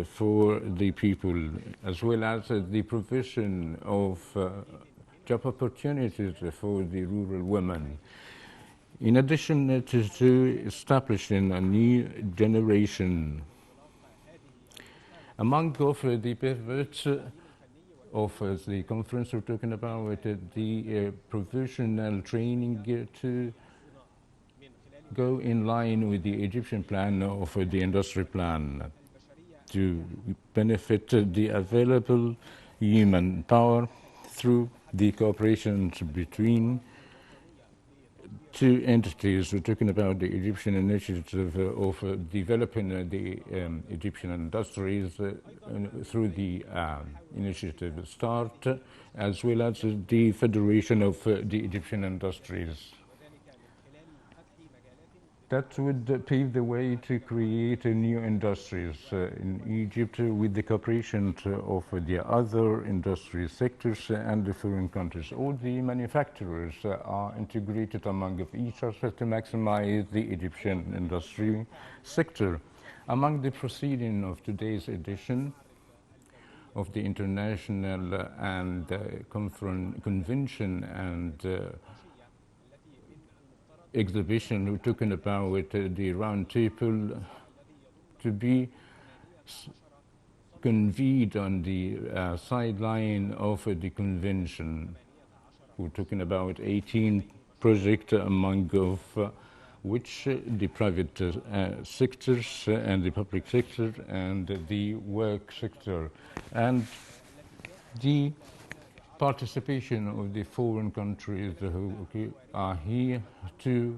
for the people, as well as the provision of job opportunities for the rural women. In addition to establishing a new generation. Among of the pivots of the conference we're talking about, the provisional training to go in line with the Egyptian plan of the industry plan to benefit the available human power through the cooperation between two entities. We're talking about the Egyptian initiative of developing the Egyptian industries through the initiative START, as well as the Federation of the Egyptian Industries. That would pave the way to create new industries in Egypt with the cooperation of the other industry sectors and the foreign countries. All the manufacturers are integrated among each other to maximize the Egyptian industry sector. Among the proceedings of today's edition of the International and Convention and Exhibition, we're talking about the round table to be convened on the sideline of the convention. We're talking about 18 projects, among of which the private sectors and the public sector and the work sector, and the participation of the foreign countries who are here to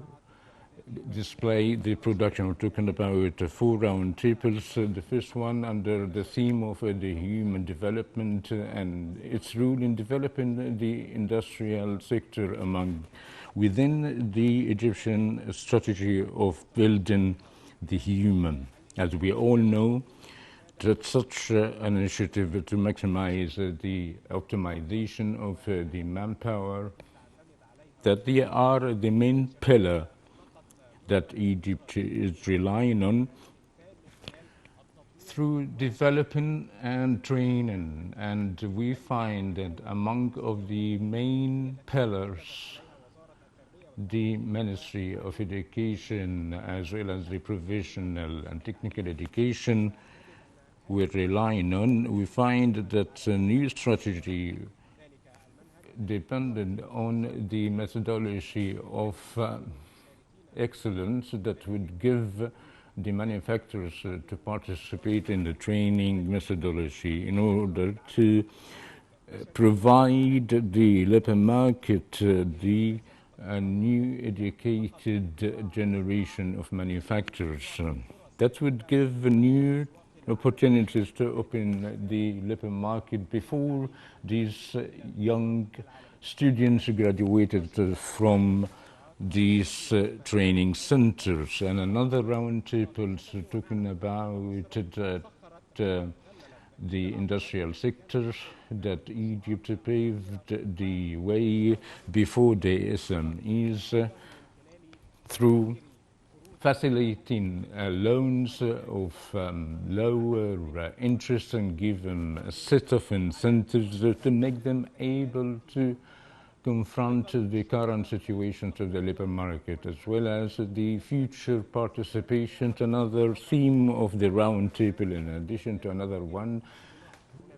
display the production. We're talking about 4 round tables. The first one under the theme of the human development and its role in developing the industrial sector within the Egyptian strategy of building the human. As we all know, that such an initiative to maximize the optimization of the manpower, that they are the main pillar that Egypt is relying on through developing and training. And we find that among of the main pillars, the Ministry of Education, as well as the professional and technical education, we're relying on. We find that a new strategy depended on the methodology of excellence that would give the manufacturers to participate in the training methodology in order to provide the labor market the new educated generation of manufacturers. That would give new opportunities to open the labor market before these young students graduated from these training centers. And another roundtable talking about the industrial sector, that Egypt paved the way before the SMEs through facilitating loans of lower interest and give them a set of incentives to make them able to confront the current situation of the labor market, as well as the future participation. Another theme of the round table, in addition to another one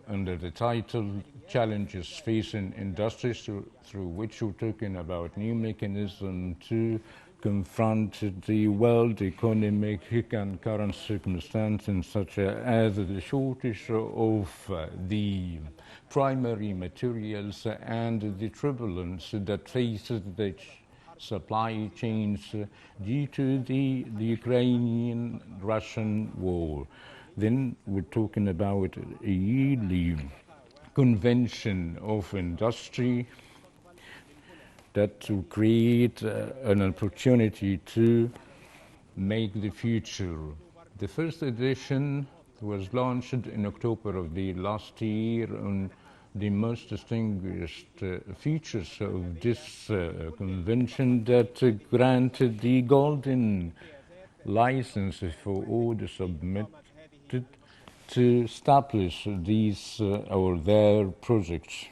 under the title Challenges Facing Industries, through which we're talking about new mechanism to confront the world economic and current circumstances, such as the shortage of the primary materials and the turbulence that faces the supply chains due to the Ukrainian-Russian war. Then we're talking about a yearly convention of industry that to create an opportunity to make the future. The first edition was launched in October of the last year on the most distinguished features of this convention that granted the golden license for all the submitted to establish these or their projects.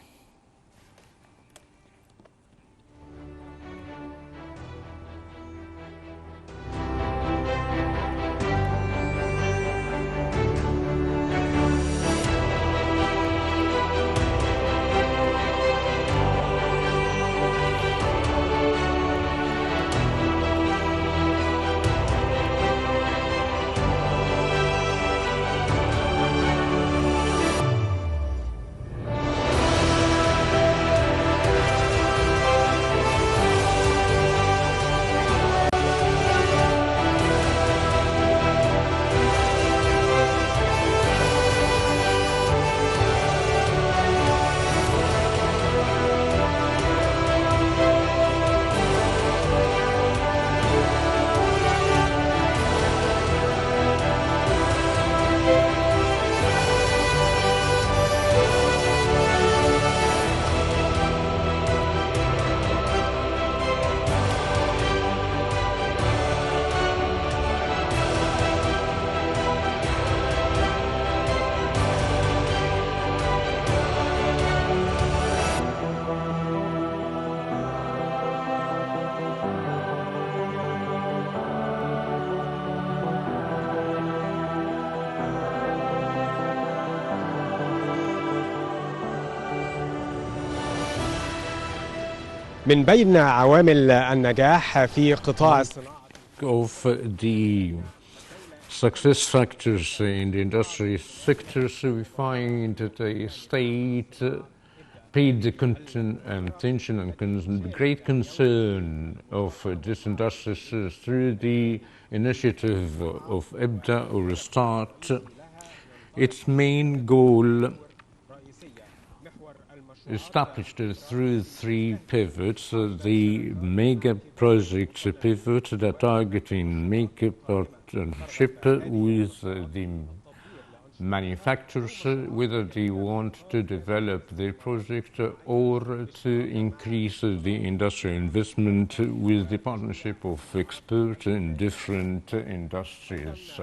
من بين عوامل النجاح في قطاع الصناعة of the success factors in the industry sectors, we find that the state paid the attention and great concern of this industry through the initiative of IBDA or Start. Its main goal established through three pivots, the mega project pivot that targeting make partnership with the manufacturers, whether they want to develop their project or to increase the industrial investment with the partnership of experts in different industries.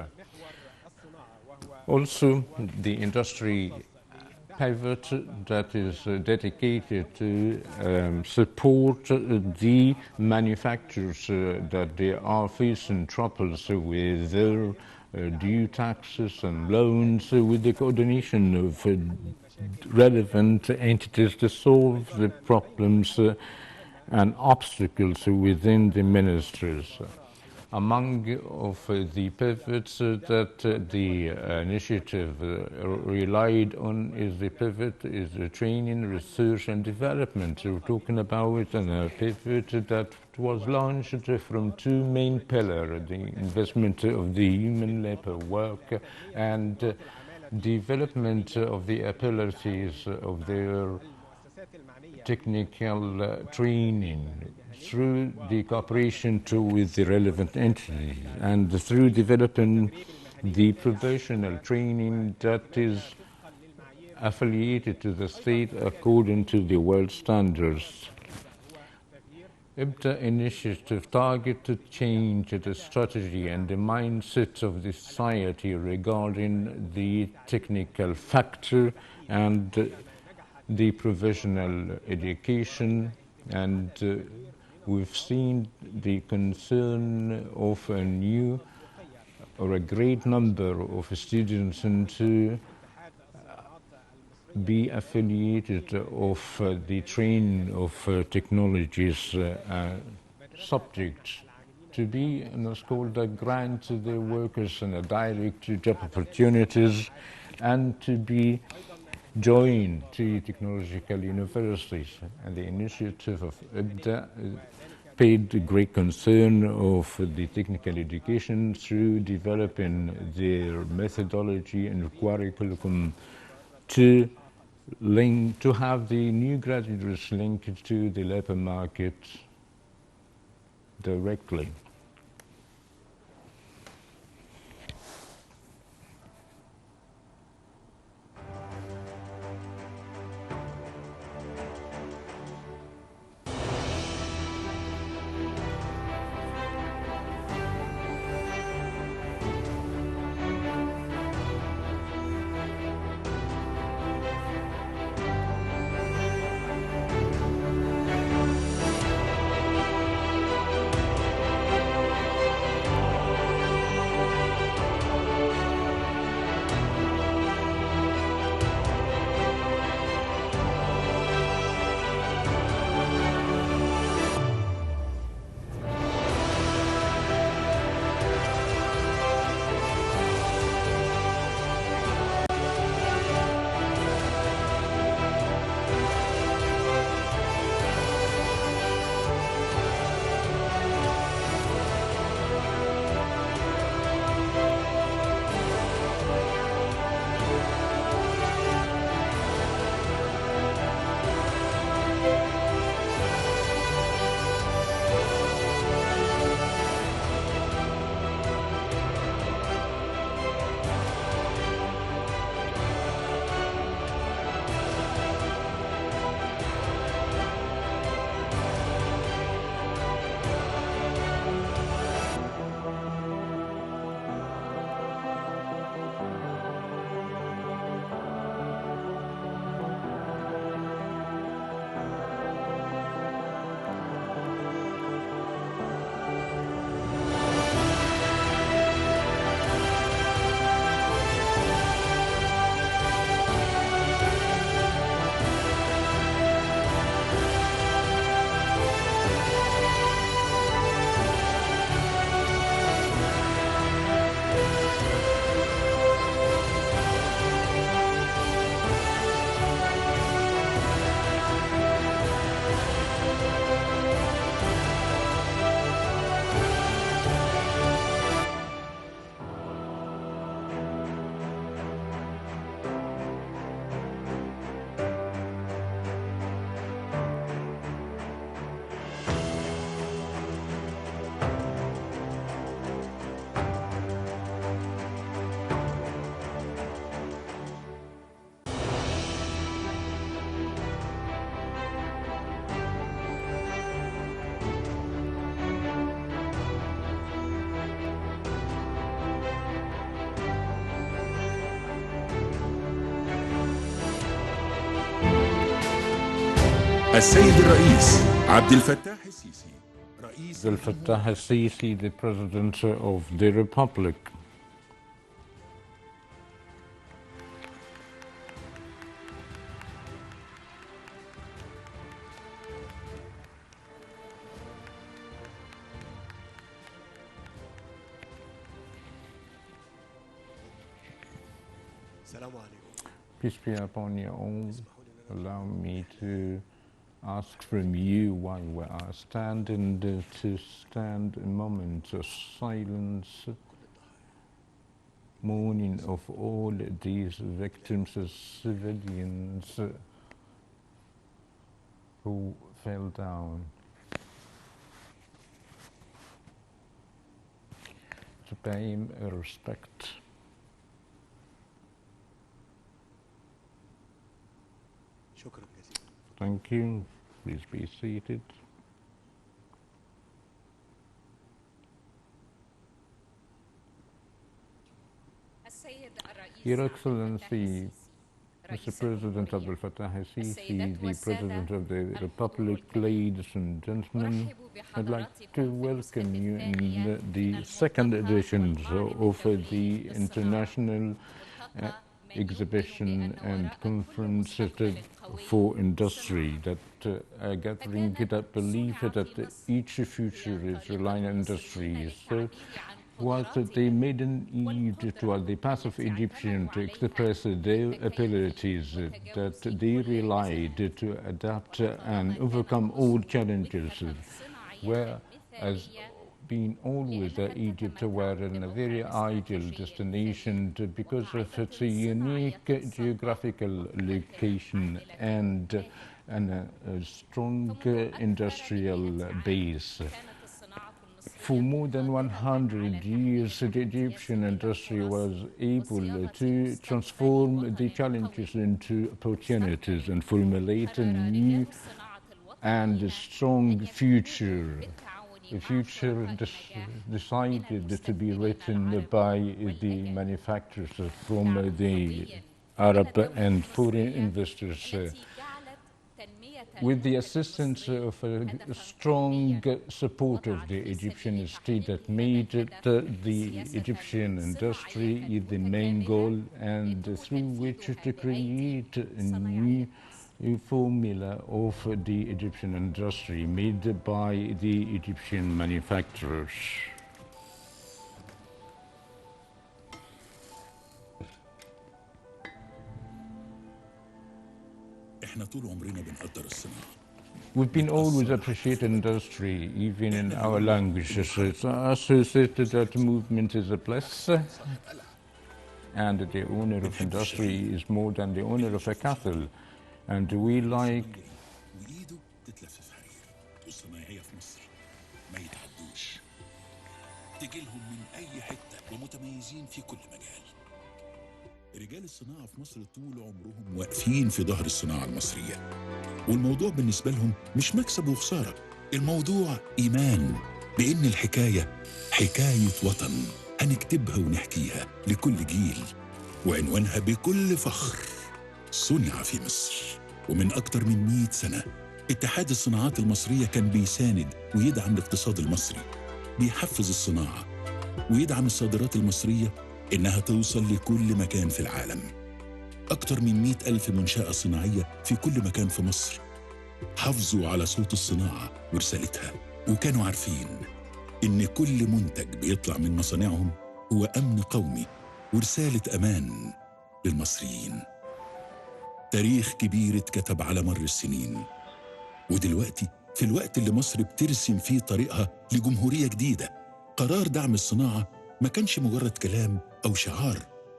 Also, the industry pivot that is dedicated to support the manufacturers that they are facing troubles with their due taxes and loans, with the coordination of relevant entities to solve the problems and obstacles within the ministries. Among of the pivots that the initiative relied on is the pivot is the training, research and development. We're talking about a pivot that was launched from two main pillars, the investment of the human labor work and development of the abilities of their technical training through the cooperation with the relevant entities and through developing the professional training that is affiliated to the state according to the world standards. IBDA initiative target to change the strategy and the mindset of the society regarding the technical factor and the professional education, and we've seen the concern of a new or a great number of students to be affiliated of the training of technologies subjects to be in a school that grants the workers and a direct job opportunities and to be joined to technological universities. And the initiative of IBDA paid great concern of the technical education through developing their methodology and curriculum to have the new graduates linked to the labor market directly. السيد الرئيس عبد الفتاح السيسي عبد الفتاح السيسي, the President of the Republic. Peace be upon you all. Allow me to ask from you while we are standing to stand a moment of silence, mourning of all these victims as civilians who fell down. To pay him respect. Thank you. Please be seated. Your Excellency, Mr. President Abdel Fattah al-Sisi, the President of the Republic, ladies and gentlemen, I'd like to welcome you in the second edition of the International Exhibition and Conference for Industry, that a gathering that believes that each future is relying on industries. Was the maiden Eid toward the path of Egyptian to express their abilities, that they relied to adapt and overcome all challenges, whereas being always Egypt were in a very ideal destination because of its unique geographical location and a strong industrial base. For more than 100 years, the Egyptian industry was able to transform the challenges into opportunities and formulate a new and strong future. A future decided to be written by the manufacturers from the Arab and foreign investors, with the assistance of a strong support of the Egyptian state that made the Egyptian industry the main goal, and through which to create a new formula of the Egyptian industry made by the Egyptian manufacturers. We've been always appreciating industry, even in our languages. It's associated that movement is a plus, and the owner of industry is more than the owner of a cattle. And we like رجال الصناعة في مصر طول عمرهم واقفين في ظهر الصناعة المصرية، والموضوع بالنسبة لهم مش مكسب وخسارة، الموضوع إيمان بإن الحكاية حكاية وطن هنكتبها ونحكيها لكل جيل، وعنوانها بكل فخر صنع في مصر. ومن أكتر من 100 سنة اتحاد الصناعات المصرية كان بيساند ويدعم الاقتصاد المصري، بيحفز الصناعة ويدعم الصادرات المصرية إنها توصل لكل مكان في العالم. أكتر من 100,000 منشأة صناعية في كل مكان في مصر حافظوا على صوت الصناعة ورسالتها، وكانوا عارفين إن كل منتج بيطلع من مصانعهم هو أمن قومي ورسالة أمان للمصريين. تاريخ كبير اتكتب على مر السنين، ودلوقتي في الوقت اللي مصر بترسم فيه طريقها لجمهورية جديدة، قرار دعم الصناعة ما كانش مجرد كلام أو شعار،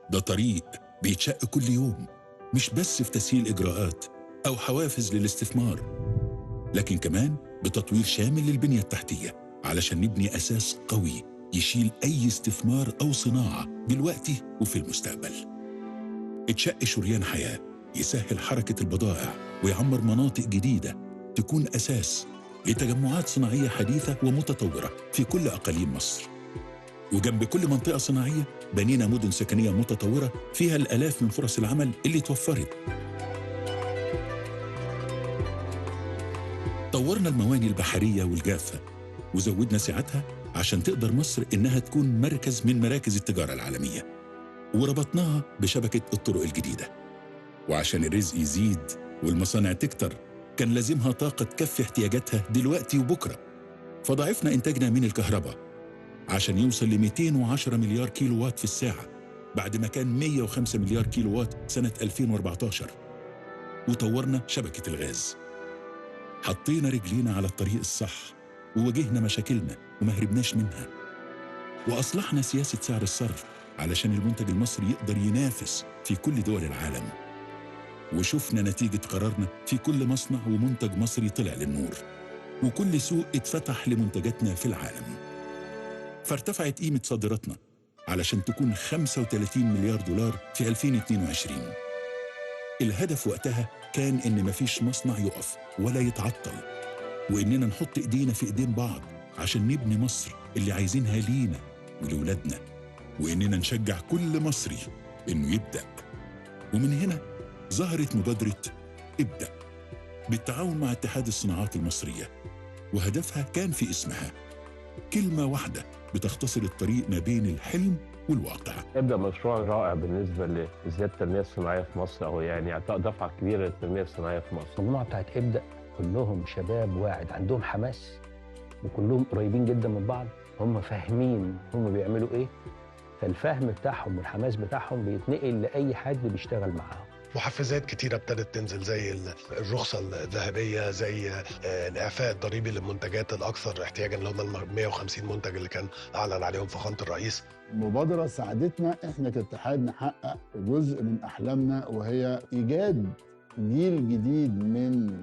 ده طريق بيتشق كل يوم، مش بس في تسهيل إجراءات أو حوافز للاستثمار، لكن كمان بتطوير شامل للبنية التحتية علشان نبني أساس قوي يشيل أي استثمار أو صناعة دلوقتي وفي المستقبل. اتشق شريان حياة يسهل حركة البضائع ويعمر مناطق جديدة تكون أساس لتجمعات صناعية حديثة ومتطورة في كل أقاليم مصر. وجنب كل منطقة صناعية بنينا مدن سكنية متطورة فيها الآلاف من فرص العمل اللي توفرت. طورنا المواني البحرية والجافة وزودنا سعتها عشان تقدر مصر إنها تكون مركز من مراكز التجارة العالمية، وربطناها بشبكة الطرق الجديدة. وعشان الرزق يزيد والمصانع تكتر كان لازمها طاقة تكفي احتياجاتها دلوقتي وبكرة، فضاعفنا إنتاجنا من الكهرباء عشان يوصل ل 210 مليار كيلو وات في الساعة بعد ما كان 105 مليار كيلو وات سنة 2014. وطورنا شبكة الغاز، حطينا رجلينا على الطريق الصح وواجهنا مشاكلنا وما هربناش منها، وأصلحنا سياسة سعر الصرف علشان المنتج المصري يقدر ينافس في كل دول العالم. وشفنا نتيجة قرارنا في كل مصنع ومنتج مصري طلع للنور، وكل سوق اتفتح لمنتجاتنا في العالم. فارتفعت قيمة صادراتنا علشان تكون 35 مليار دولار في 2022. الهدف وقتها كان إن مفيش مصنع يقف ولا يتعطل، وإننا نحط إيدينا في إيدين بعض عشان نبني مصر اللي عايزينها لينا ولولادنا، وإننا نشجع كل مصري إنه يبدأ. ومن هنا ظهرت مبادرة ابدأ بالتعاون مع اتحاد الصناعات المصرية، وهدفها كان في اسمها، كلمة واحدة بتختصر الطريق ما بين الحلم والواقع. ابدأ مشروع رائع بالنسبة لزيادة التنمية الصناعية في مصر، أو يعني إعطاء دفعة كبيرة للتنمية الصناعية في مصر. المجموعة بتاعت ابدأ كلهم شباب واعد، عندهم حماس وكلهم قريبين جدا من بعض، هم فاهمين هم بيعملوا إيه، فالفهم بتاعهم والحماس بتاعهم بيتنقل لأي حد بيشتغل معاهم. محفزات كتيرة ابتدت تنزل زي الرخصة الذهبية، زي الإعفاء الضريبي للمنتجات الأكثر احتياجاً اللي هم ال 150 منتج اللي كان أعلن عليهم فخامة الرئيس. المبادرة ساعدتنا إحنا كاتحاد نحقق جزء من أحلامنا، وهي إيجاد جيل جديد من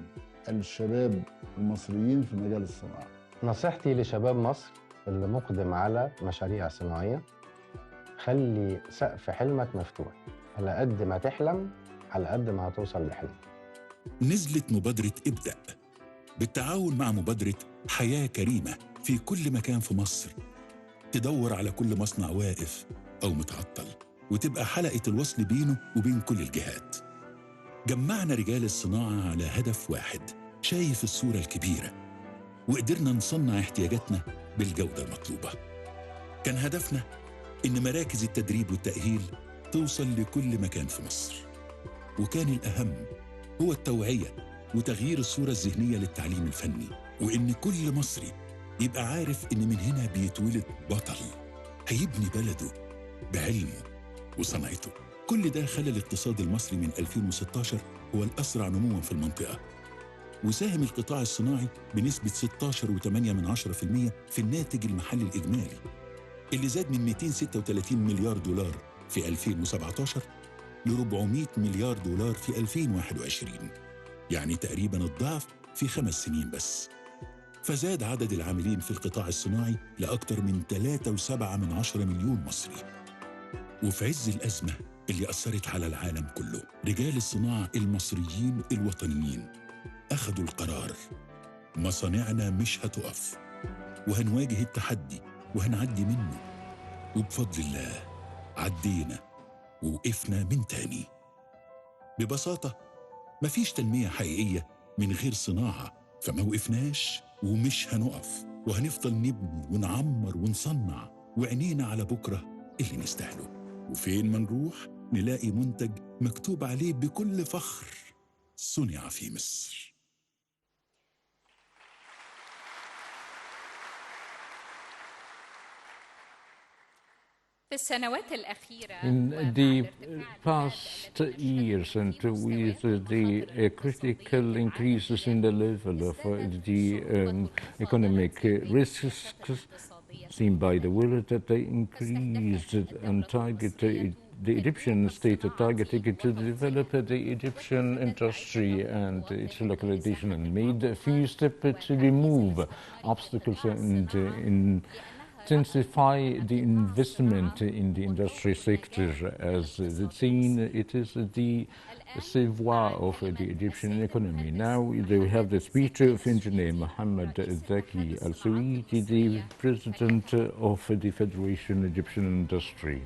الشباب المصريين في مجال الصناعة. نصيحتي لشباب مصر اللي مقدم على مشاريع صناعية، خلي سقف حلمك مفتوح، على قد ما تحلم على قد ما هتوصل لحلمك. نزلت مبادرة ابدأ بالتعاون مع مبادرة حياة كريمة في كل مكان في مصر، تدور على كل مصنع واقف أو متعطل وتبقى حلقة الوصل بينه وبين كل الجهات. جمعنا رجال الصناعة على هدف واحد شايف الصورة الكبيرة، وقدرنا نصنع احتياجاتنا بالجودة المطلوبة. كان هدفنا إن مراكز التدريب والتأهيل توصل لكل مكان في مصر، وكان الأهم هو التوعية وتغيير الصورة الذهنية للتعليم الفني، وإن كل مصري يبقى عارف إن من هنا بيتولد بطل هيبني بلده بعلمه وصنعته. كل ده خلى الاقتصاد المصري من 2016 هو الأسرع نمواً في المنطقة، وساهم القطاع الصناعي بنسبة 16.8% في الناتج المحلي الإجمالي اللي زاد من 236 مليار دولار في 2017 ل 400 مليار دولار في 2021، يعني تقريباً الضعف في 5 سنين بس. فزاد عدد العاملين في القطاع الصناعي لأكثر من 3.7 مليون مصري. وفي عز الأزمة اللي أثرت على العالم كله، رجال الصناعة المصريين الوطنيين أخذوا القرار، مصانعنا مش هتقف، وهنواجه التحدي وهنعدي منه، وبفضل الله عدينا ووقفنا من تاني. ببساطة مفيش تنمية حقيقية من غير صناعة، فما وقفناش ومش هنقف، وهنفضل نبني ونعمر ونصنع، وعينينا على بكرة اللي نستاهله. وفين ما نروح نلاقي منتج مكتوب عليه بكل فخر صنع في مصر. In the past years, and with the critical increases in the level of the economic risks seen by the world, that they increased and targeted the Egyptian state targeting to develop the Egyptian industry and its localization, and made a few steps to remove obstacles and intensify the investment in the industry sector. As seen, it is the savoir of the Egyptian economy. Now we have the speech of Engineer Mohammed Zaki Al-Saweed, the President of the Federation Egyptian Industry.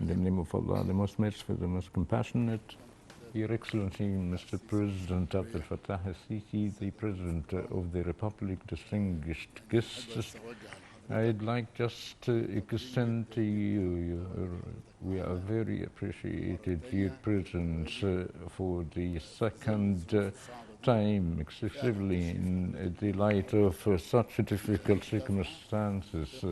In the name of Allah, the most merciful, the most compassionate, Your Excellency, Mr. President Abdel Fattah al-Sisi, the President of the Republic, distinguished guests, I'd like just to extend to you, we are very appreciated your presence for the second time excessively in the light of such difficult circumstances.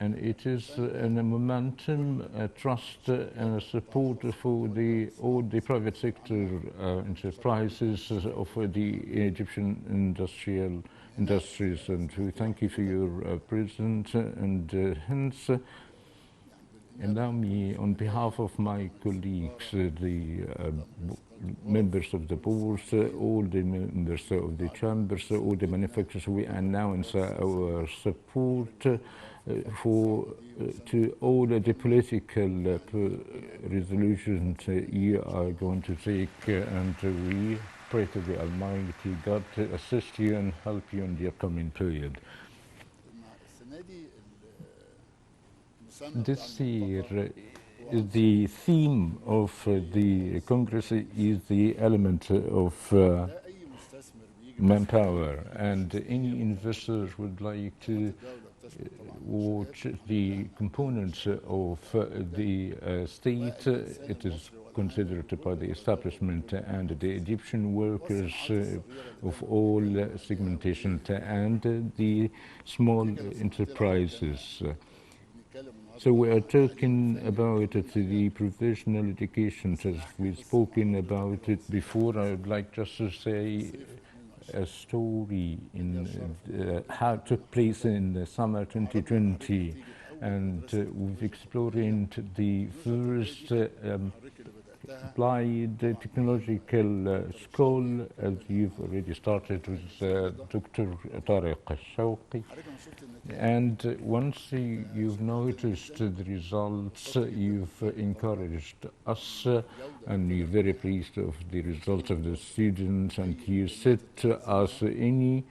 And it is a momentum, a trust, and a support for all the private sector enterprises of the Egyptian industries. And we thank you for your presence. And hence, allow me, on behalf of my colleagues, the members of the boards, all the members of the chambers, all the manufacturers, we announce our support to all the political resolutions you are going to take, and we pray to the Almighty God to assist you and help you in the upcoming period. This year, the theme of the Congress is the element of manpower, and any investor would like to watch the components of the state. It is considered by the establishment and the Egyptian workers of all segmentation and the small enterprises. So we are talking about the professional education, as we've spoken about it before. I would like just to say a story in how it took place in the summer 2020, and we've explored the first applied technological school, as you've already started with Dr. Tariq al-Shawqi. And once you've noticed the results, you've encouraged us, and you're very pleased of the results of the students, and you said to us, anything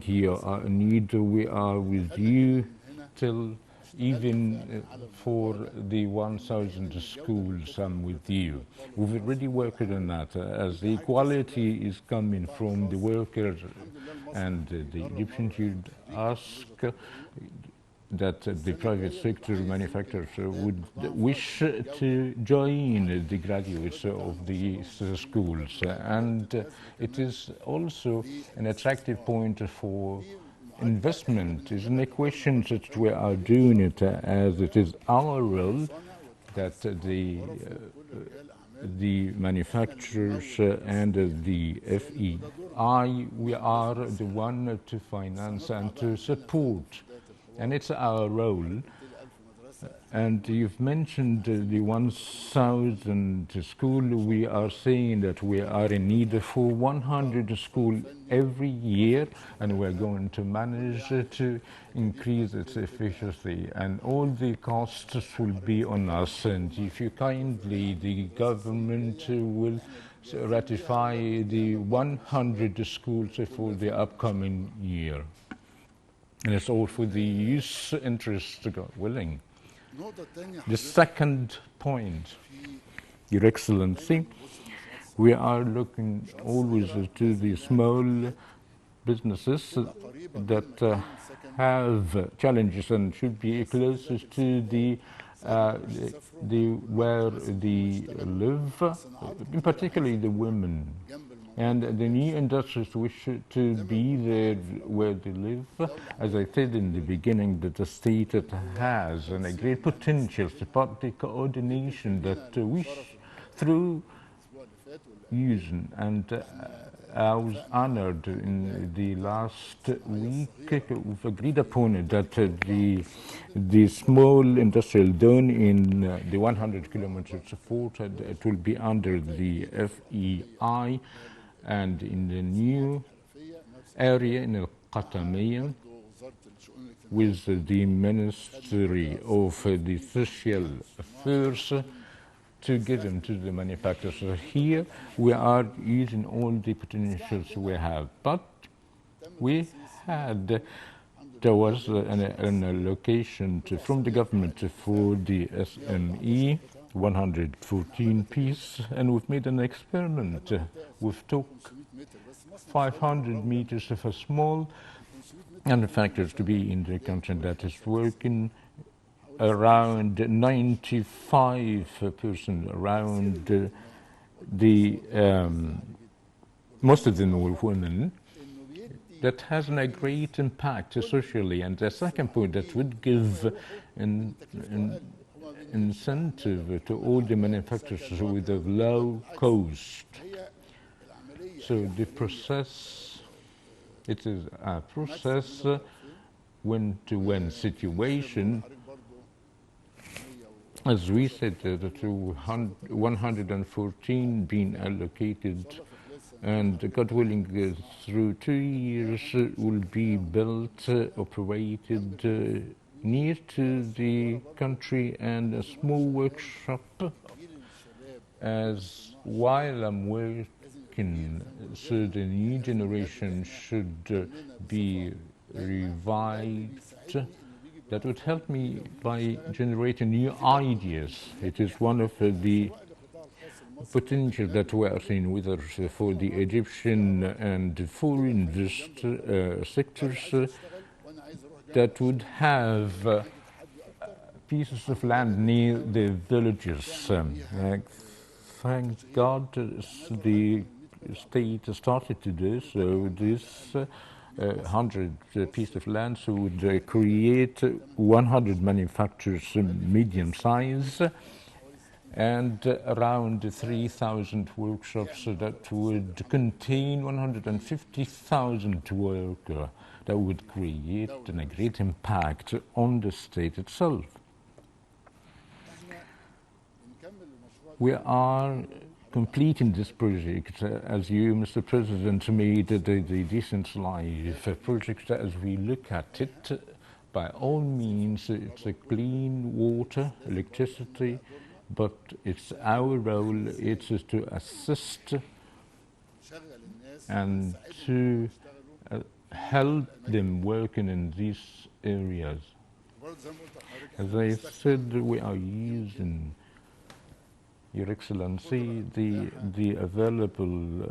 you are in need, we are with you till even for the 1,000 schools, I'm with you. We've already worked on that, as the equality is coming from the workers, and the Egyptians should ask that the private sector manufacturers would wish to join the graduates of these schools. And it is also an attractive point for investment. Is an question that we are doing it as it is our role that the manufacturers and the FEI, we are the one to finance and to support, and it's our role. And you've mentioned the 1,000 school. We are saying that we are in need for 100 schools every year, and we're going to manage to increase its efficiency, and all the costs will be on us. And if you kindly, the government will ratify the 100 schools for the upcoming year. And it's all for the youth interest, God willing. The second point, Your Excellency, we are looking always to the small businesses that have challenges and should be closest to where they live, in particularly the women. And the new industries wish to be there where they live. As I said in the beginning, that the state has a great potential, but the coordination that we through using. And I was honored in the last week, we've agreed upon it that the small industrial zone in the 100 kilometers support, it will be under the FEI. And in the new area in Al-Qatamiyya, with the Ministry of the Social Affairs, to give them to the manufacturers. So here we are using all the potentials we have, but we had there was an allocation from the government for the SME, 114 piece, and we've made an experiment. We've took 500 meters of a small manufacturers to be in the country that is working around 95%, around most of them were women. That has a great impact socially. And the second point, that would give an incentive to all the manufacturers with a low cost. So the process, it is a process win-to-win situation. As we said, the 114 being allocated, and God willing, through 2 years will be built, operated near to the country, and a small workshop. As while I'm working, so the new generation should be revived. That would help me by generating new ideas. It is one of the potential that we are seeing, whether for the Egyptian and foreign sectors that would have pieces of land near the villages. Thank God the state started to do so. This 100 piece of land so would create 100 manufacturers, medium size, and around 3,000 workshops that would contain 150,000 workers. That would create a great impact on the state itself. We are completing this project, as you, Mr. President, made the Decent Life project. As we look at it, by all means, it's a clean water, electricity, but it's our role, it's to assist and to help them working in these areas. As I said, we are using, Your Excellency, the available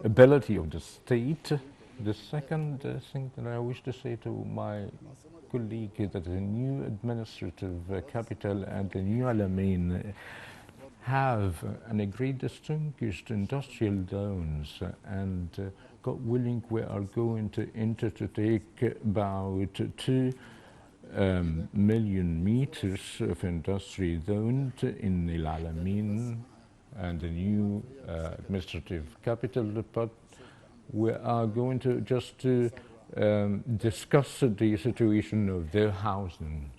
ability of the state. The second thing that I wish to say to my colleague is that the new administrative capital and the new Alamein have a great distinguished industrial zones, and God willing, we are going to take about 2 million meters of industry zoned in El Alamein and the new administrative capital. But we are going to just discuss the situation of their housing,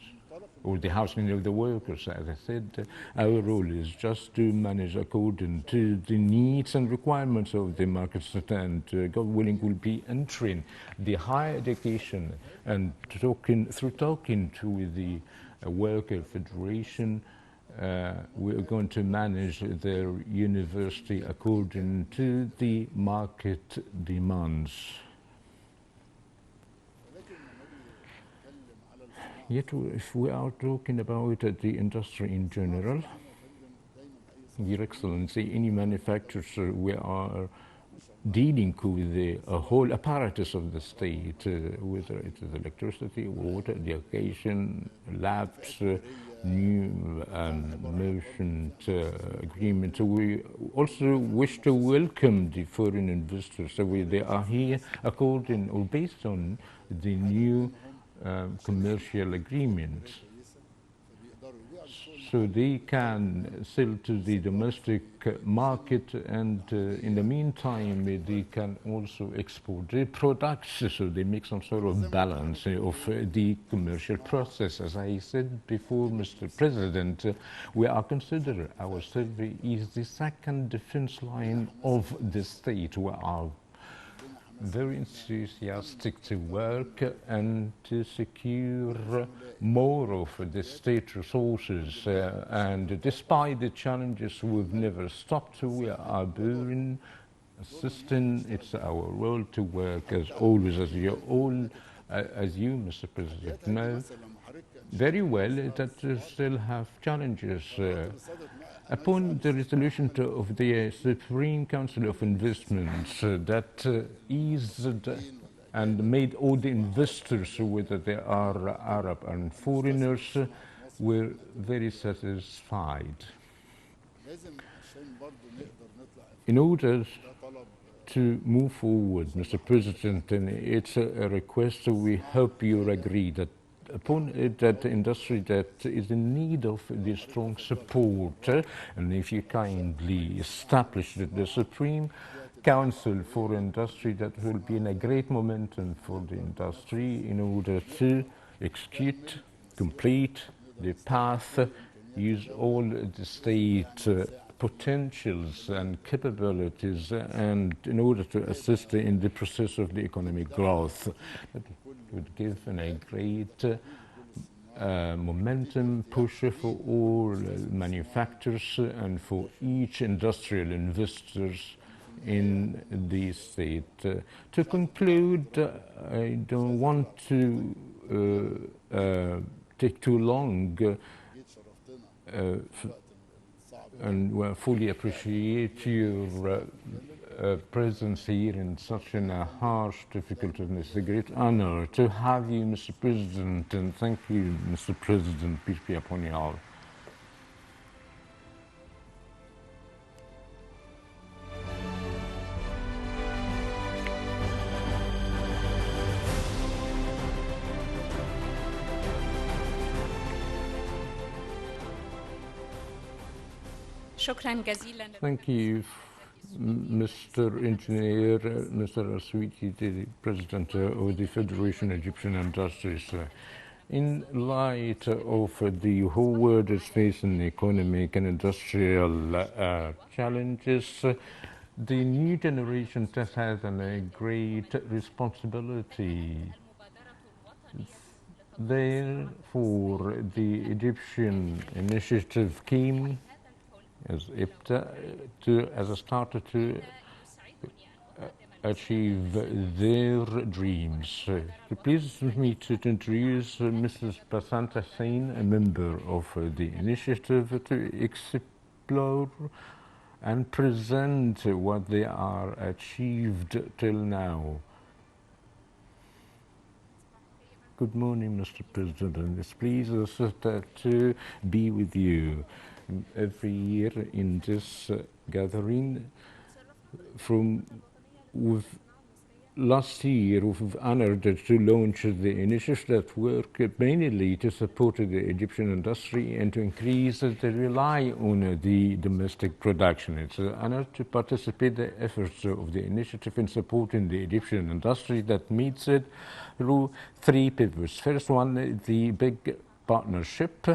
or the housing of the workers. As I said, our role is just to manage according to the needs and requirements of the markets, and God willing, will be entering the higher education and through talking to the worker federation. We are going to manage their university according to the market demands. Yet, if we are talking about the industry in general, Your Excellency, any manufacturers, we are dealing with the whole apparatus of the state, whether it is electricity, water, education, labs, new merchant agreement. So we also wish to welcome the foreign investors. So they are here according or based on the new commercial agreement, so they can sell to the domestic market, and in the meantime they can also export their products, so they make some sort of balance of the commercial process. As I said before, Mr. President, we are considering ourselves is the second defense line of the state. We are very enthusiastic to work and to secure more of the state resources, and despite the challenges, we've never stopped. We are doing, assisting. It's our role to work as always, as you all as you, Mr. President, know very well, that still have challenges. Upon the resolution of the Supreme Council of Investments that eased and made all the investors, whether they are Arab and foreigners, were very satisfied. In order to move forward, Mr. President, and it's a request, we hope you agree that upon that industry that is in need of the strong support, and if you kindly establish the Supreme Council for Industry, that will be in a great momentum for the industry in order to execute, complete the path, use all the state potentials and capabilities, and in order to assist in the process of the economic growth. That would give a great momentum push for all manufacturers and for each industrial investors in the state. To conclude, I don't want to take too long, and we fully appreciate your presence here in such a harsh, difficult, and it's a great honor to have you, Mr. President, and thank you, Mr. President. Peace be upon you all. Thank you, Mr. Engineer, Mr. Aswiti, the President of the Federation of Egyptian Industries. In light of the whole world is facing economic and industrial challenges, the new generation has a great responsibility. Therefore, the Egyptian initiative came as a starter to achieve their dreams. It pleases me to introduce Mrs. Basant Hussain, a member of the initiative, to explore and present what they are achieved till now. Good morning, Mr. President, and it pleases us to be with you every year in this gathering. Last year, we've honored to launch the initiatives that work mainly to support the Egyptian industry and to increase the rely on the domestic production. It's an honor to participate in the efforts of the initiative in supporting the Egyptian industry that meets it through three pivots. First one, the big partnership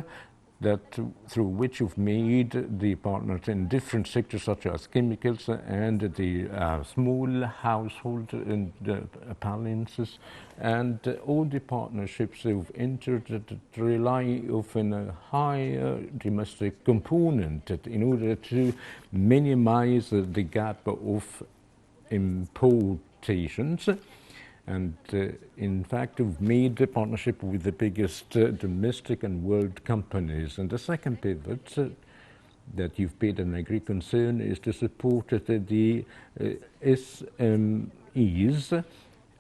through which you've made the partners in different sectors such as chemicals and the small household and appliances, and all the partnerships you've entered that rely on a higher domestic component in order to minimize the gap of importations. And in fact, we've made the partnership with the biggest domestic and world companies. And the second pivot that you've paid a great concern is to support the SMEs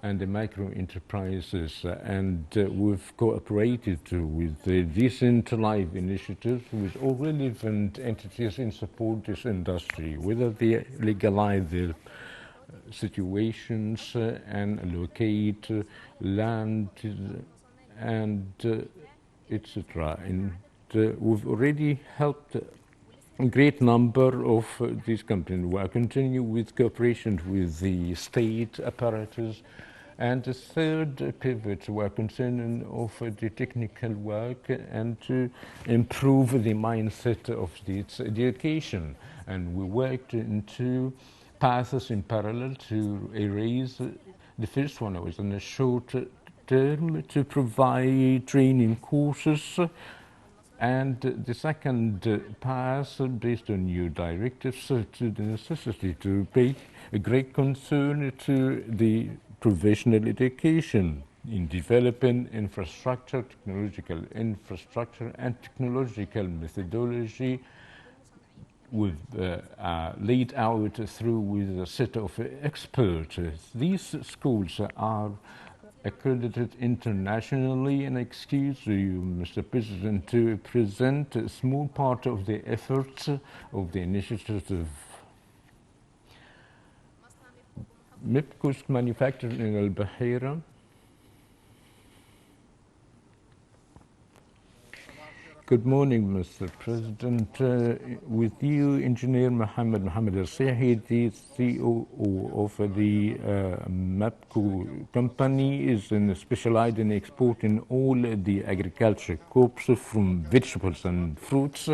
and the micro enterprises. And we've cooperated with the decentralized initiatives with all relevant entities in support of this industry, whether they legalize their situations and allocate land and etc. And we've already helped a great number of these companies. We are continuing with cooperation with the state apparatus. And the third pivot, we are concerned of the technical work and to improve the mindset of its education. And we worked into paths in parallel to erase. The first one was in the short term to provide training courses, and the second path based on new directives to the necessity to pay a great concern to the professional education. in developing infrastructure, technological infrastructure, and technological methodology laid out through with a set of experts. These schools are accredited internationally, and I excuse you, Mr. President, to present a small part of the efforts of the initiative. MIPCO's manufactured in Al Bahira. Good morning, Mr. President. With you, Engineer Mohammed Al-Sihi, the CEO of the MAPCO company, is specialized in exporting all the agriculture crops from vegetables and fruits,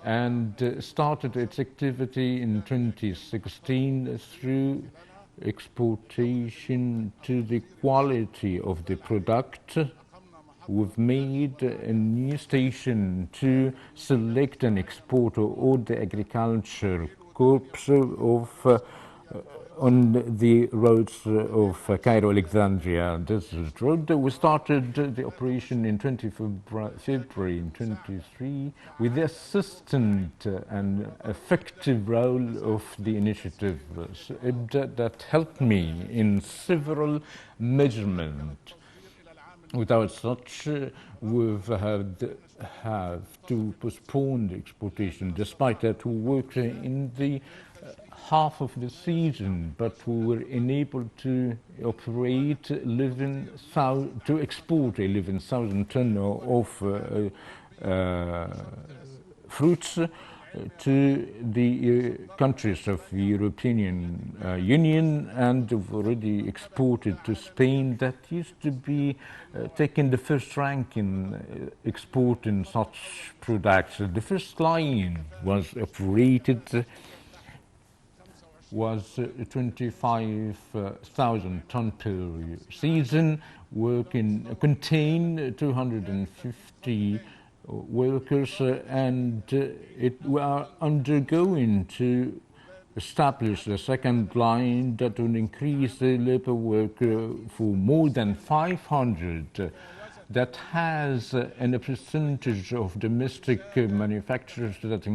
and started its activity in 2016 through exportation to the quality of the product. We've made a new station to select and export all the agriculture crops on the roads of Cairo Alexandria Desert Road. We started the operation in 20 February in 23 with the assistant and effective role of the initiative that helped me in several measurements. Without such, we've have to postpone the exportation. Despite that, we worked in the half of the season, but we were enabled to operate to export 11,000 tons of fruits to the countries of the European Union, and we've already exported to Spain. That used to be taking the first rank in exporting such products. The first line was operated was 25,000 tons per season, contain 250 workers, and we are undergoing to establish the second line that will increase the labor work for more than 500. That has a percentage of domestic manufacturers that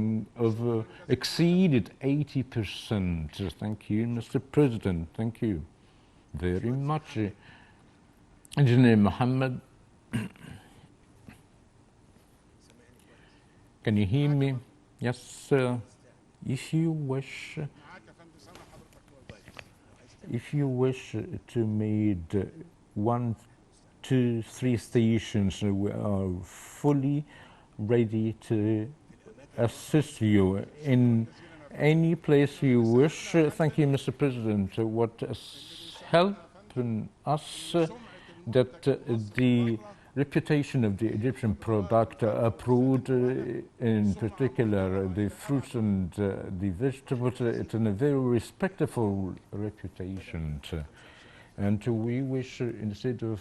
exceeded 80%. Thank you, Mr. President. Thank you very much. Engineer Mohammed. Can you hear me? Yes, sir. If you wish to make 1, 2, 3 stations, we are fully ready to assist you in any place you wish. Thank you, Mr. President. What has helped us that the reputation of the Egyptian product abroad, in particular the fruits and the vegetables, it's in a very respectable reputation. And we wish, instead of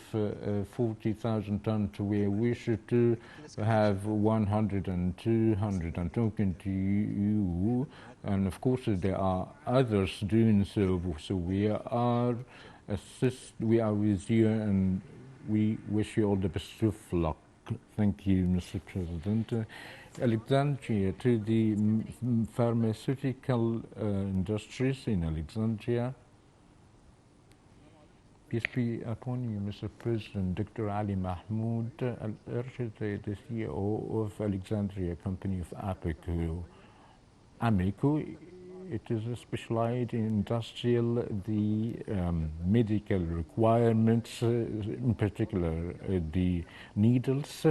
40,000 tons, we wish to have 100 and 200. I'm talking to you, and of course there are others doing so. So we are with you, and we wish you all the best of luck. Thank you, Mr. President. Alexandria, to the pharmaceutical industries in Alexandria. Peace be upon you, Mr. President. Dr. Ali Mahmoud, the CEO of Alexandria Company of Amico. It is specialized in industrial, the medical requirements, in particular the needles.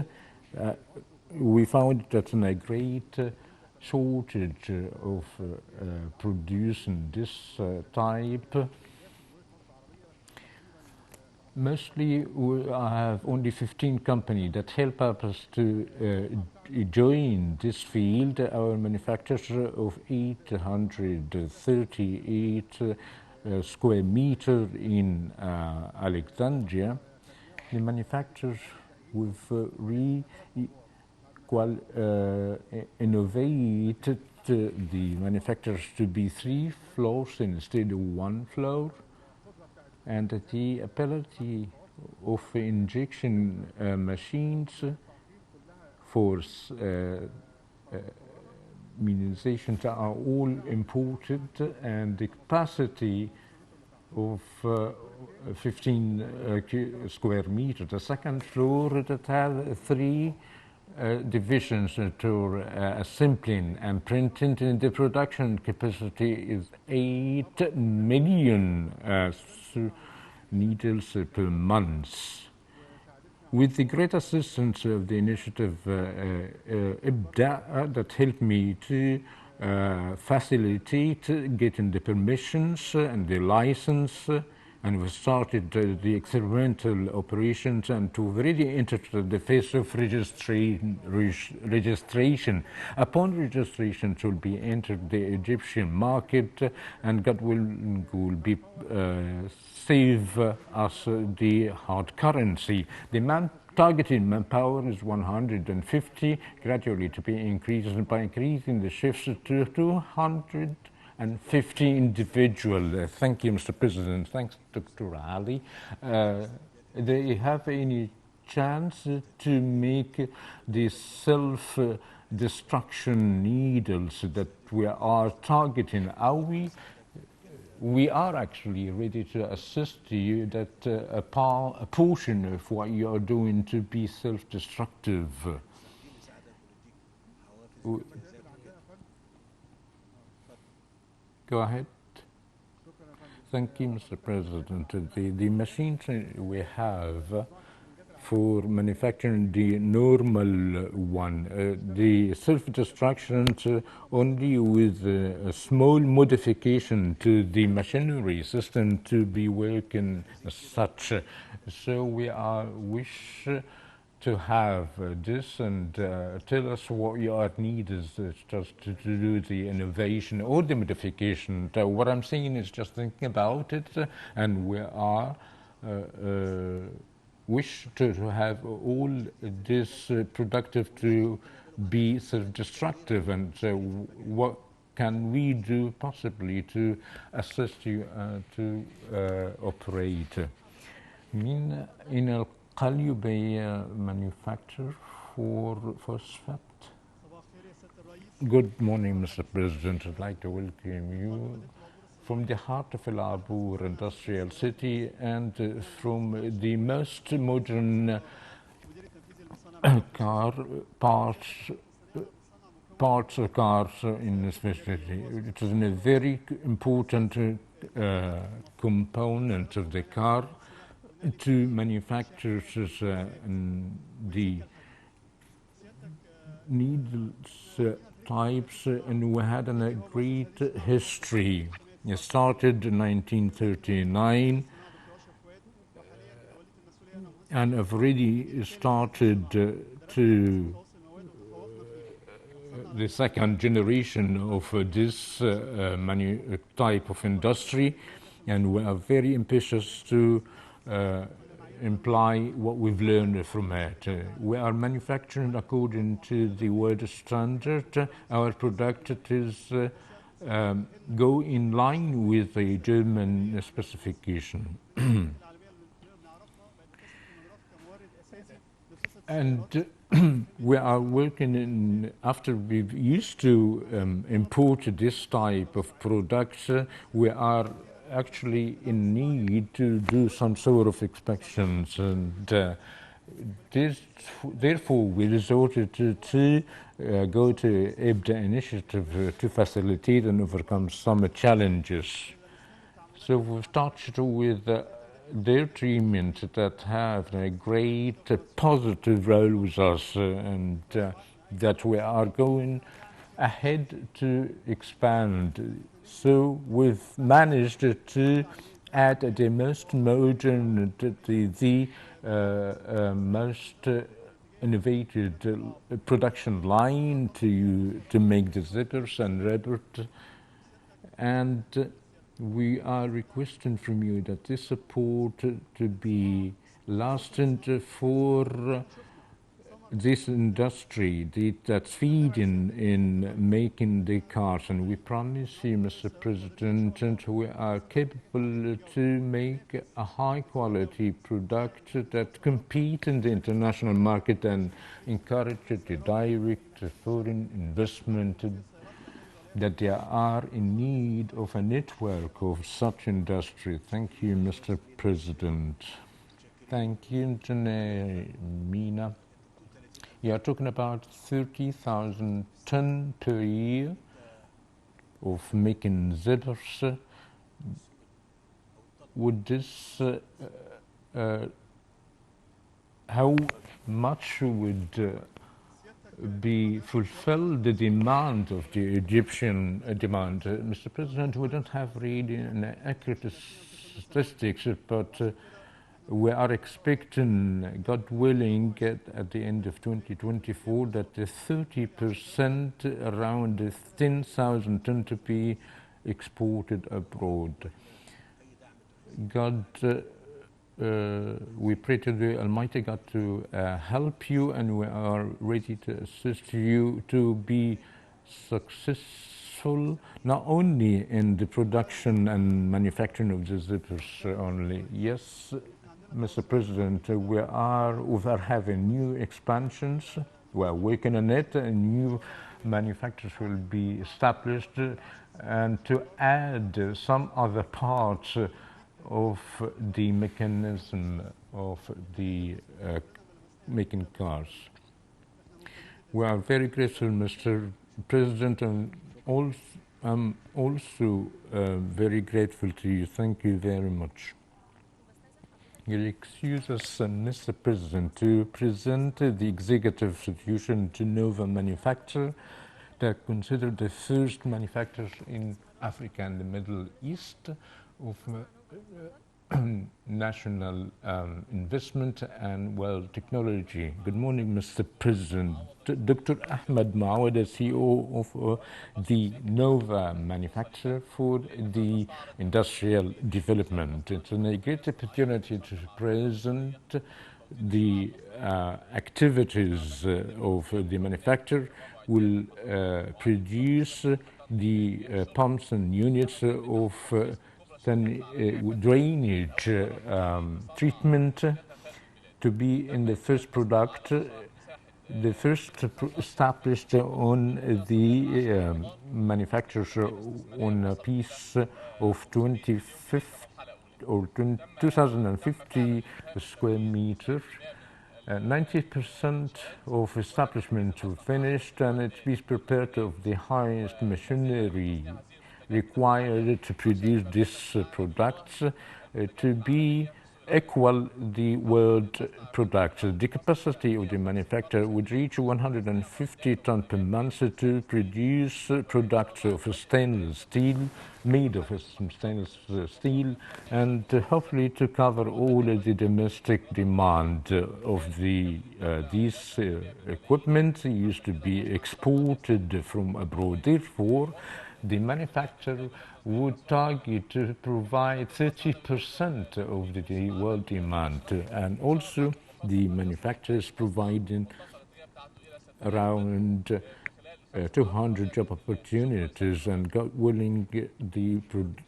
We found that in a great shortage of producing this type. Mostly we have only 15 companies that help us to join this field. Our manufacturers of 838 square meters in Alexandria. The manufacturers with innovated the manufacturers to be 3 floors instead of 1 floor. And the ability of injection machines for immunization are all imported, and the capacity of 15 square meters. The second floor that has 3 divisions to assembling and printing, and the production capacity is 8 million needles per month. With the great assistance of the initiative IBDA that helped me to facilitate getting the permissions and the license, and we started the experimental operations, and to already enter the phase of registration. Upon registration, it will be entered the Egyptian market, and God will be save us the hard currency. The targeted manpower is 150, gradually to be increased by increasing the shifts to 250 individual. Thank you, Mr. President. Thanks, Dr. Ali. Do you have any chance to make the self-destruction needles that we are targeting? We are actually ready to assist you that a portion of what you are doing to be self-destructive. Go ahead. Thank you, Mr. President. The machines we have for manufacturing the normal one, the self-destruction only with a small modification to the machinery system to be working as such. So we wish to have this, and tell us what your need is just to do the innovation or the modification. What I'm saying is just thinking about it, and we are wish to have all this productive to be self-destructive, and what can we do possibly to assist you to operate? In Al-Qalyubiyya manufacture for phosphate. Good morning, Mr. President. I'd like to welcome you from the heart of Al Abour industrial city, and from the most modern car parts of cars in this facility. It is a very important component of the car to manufacture the needles types, and we had a great history. It started in 1939, and I've already started to the second generation of this type of industry, and we are very ambitious to imply what we've learned from it. We are manufacturing according to the world standard. Our product is go in line with the German specification. And we are working after we've used to import this type of products, we are actually in need to do some sort of inspections, and therefore we resorted to go to IBDA initiative to facilitate and overcome some challenges. So we've started with their treatment that have a great positive role with us, and that we are going ahead to expand. So we've managed to add the most modern, the most innovative production line to make the zippers and rubber, and we are requesting from you that this support to be lasting for this industry that's feeding in making the cars, and we promise you, Mr. President, that we are capable to make a high-quality product that compete in the international market and encourage the direct foreign investment, that they are in need of a network of such industry. Thank you, Mr. President. Thank you, Engineer Mina. You are talking about 30,000 tons per year of making zippers. Would this, how much would be fulfill the demand of the Egyptian demand? Mr. President, we don't have really an accurate statistics, but we are expecting, God willing, at the end of 2024, that the 30%, around 10,000 tons, to be exported abroad. God, we pray to the Almighty God to help you, and we are ready to assist you to be successful, not only in the production and manufacturing of the zippers only. Yes, Mr. President, we are having new expansions. We are working on it, and new manufacturers will be established, and to add some other parts of the mechanism of the making cars. We are very grateful, Mr. President, and I'm also very grateful to you. Thank you very much. You'll excuse us, Mr. President, to present the executive solution to Nova Manufacture that considered the first manufacturers in Africa and the Middle East of national investment and technology. Good morning, Mr. President. Dr. Ahmed Maouda, CEO of the Nova Manufacturer for the Industrial Development. It's a great opportunity to present the activities of the manufacturer. Will produce the pumps and units of drainage treatment to be in the first product, the first established on the manufacturers on a piece of 2,050 square meters. 90% of establishments were finished, and it is prepared of the highest machinery required to produce these products to be equal the world product. The capacity of the manufacturer would reach 150 tons per month to produce products of stainless steel, made of stainless steel, and hopefully to cover all the domestic demand of these equipment used to be exported from abroad. Therefore, the manufacturer would target to provide 30% of the world demand, and also the manufacturers providing around 200 job opportunities, and God willing, the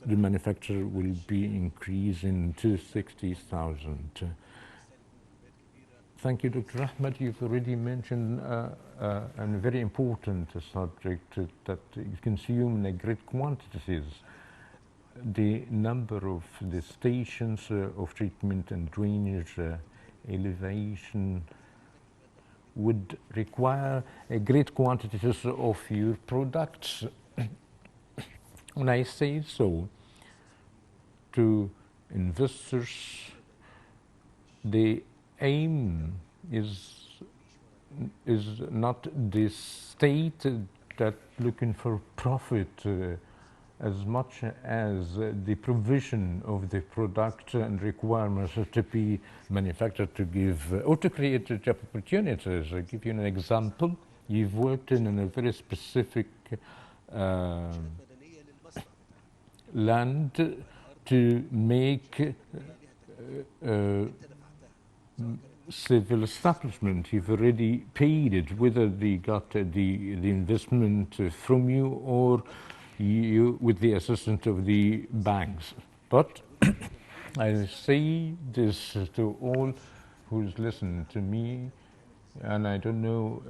manufacturer will be increasing to 60,000. Thank you, Dr. Ahmed. You've already mentioned a very important subject that is consumed in great quantities. The number of the stations of treatment and drainage elevation would require a great quantities of your products. When I say so to investors, the aim is not the state that looking for profit as much as the provision of the product and requirements to be manufactured to give or to create job opportunities. I'll give you an example. You've worked in a very specific land to make civil establishment. You've already paid it, whether they got the investment from you or you with the assistance of the banks. But I say this to all who's listened to me, and I don't know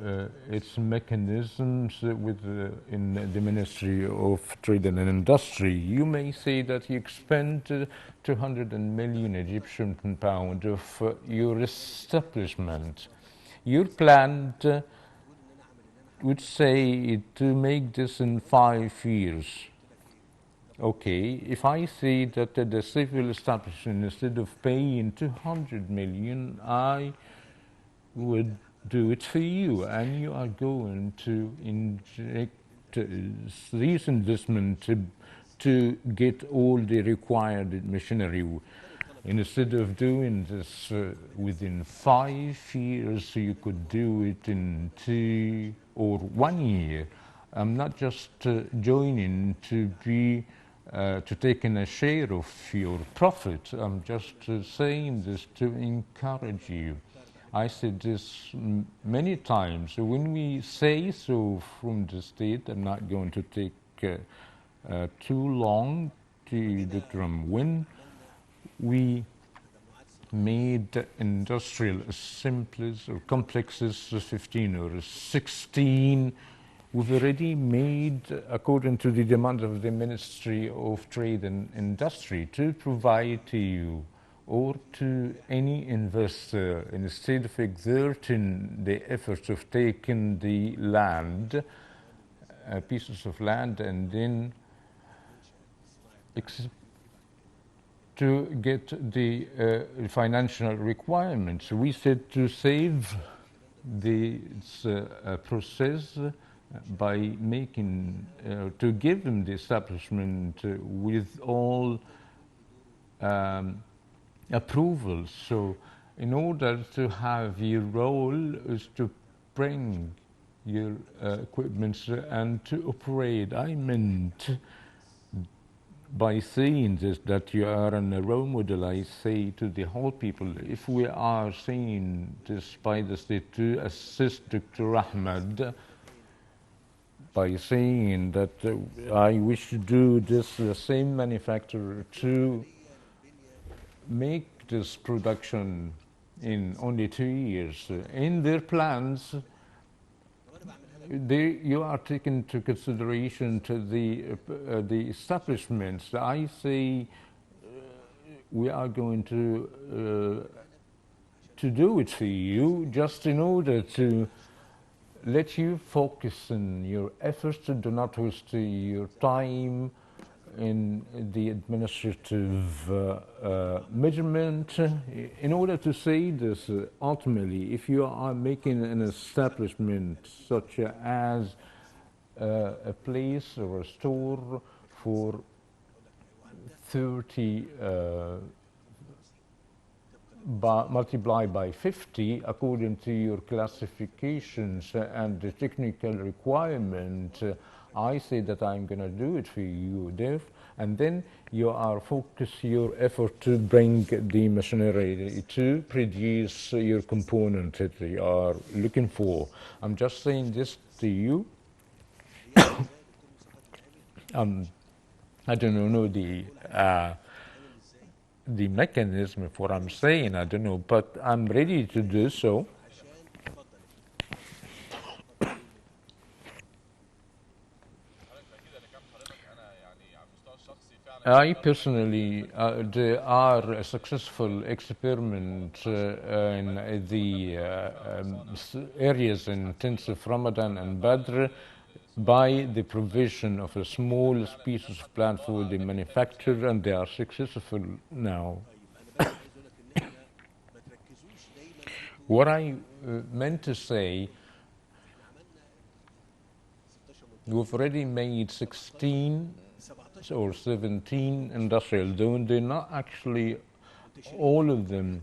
its mechanisms in the Ministry of Trade and Industry. You may say that you spent 200 million Egyptian pound of your establishment. Your plan would say to make this in 5 years. Okay, if I say that the civil establishment, instead of paying 200 million, I would do it for you, and you are going to inject these investment to get all the required machinery. Instead of doing this within 5 years, you could do it in 2 or 1 year. I'm not just joining to be to take in a share of your profit. I'm just saying this to encourage you. I said this many times. When we say so from the state, I'm not going to take too long to determine when we made industrial assemblies or complexes 15 or 16. We've already made, according to the demand of the Ministry of Trade and Industry, to provide to you or to any investor, instead of exerting the efforts of taking the land, pieces of land, and then to get the financial requirements. We said to save this process by making, to give them the establishment with all approvals. So in order to have your role is to bring your equipment and to operate. I meant by saying this that you are a role model. I say to the whole people, if we are saying this by the state to assist Dr. Ahmed by saying that I wish to do this, the same manufacturer to make this production in only 2 years. In their plans, you are taking into consideration to the establishments. I say we are going to do it for you, just in order to let you focus on your efforts, and do not waste your time in the administrative measurement. In order to say this, ultimately, if you are making an establishment such as a place or a store for 30 multiply by 50 according to your classifications and the technical requirement, I say that I'm going to do it for you there, and then you are focus your effort to bring the machinery to produce your component that you are looking for. I'm just saying this to you. I don't know the mechanism of what I'm saying, I don't know, but I'm ready to do so. I personally, there are a successful experiment in the areas in tents of Ramadan and Badr by the provision of a small species of plant for the manufacture, and they are successful now. What I meant to say, we've already made 16 or 17 industrial zones. They're not actually all of them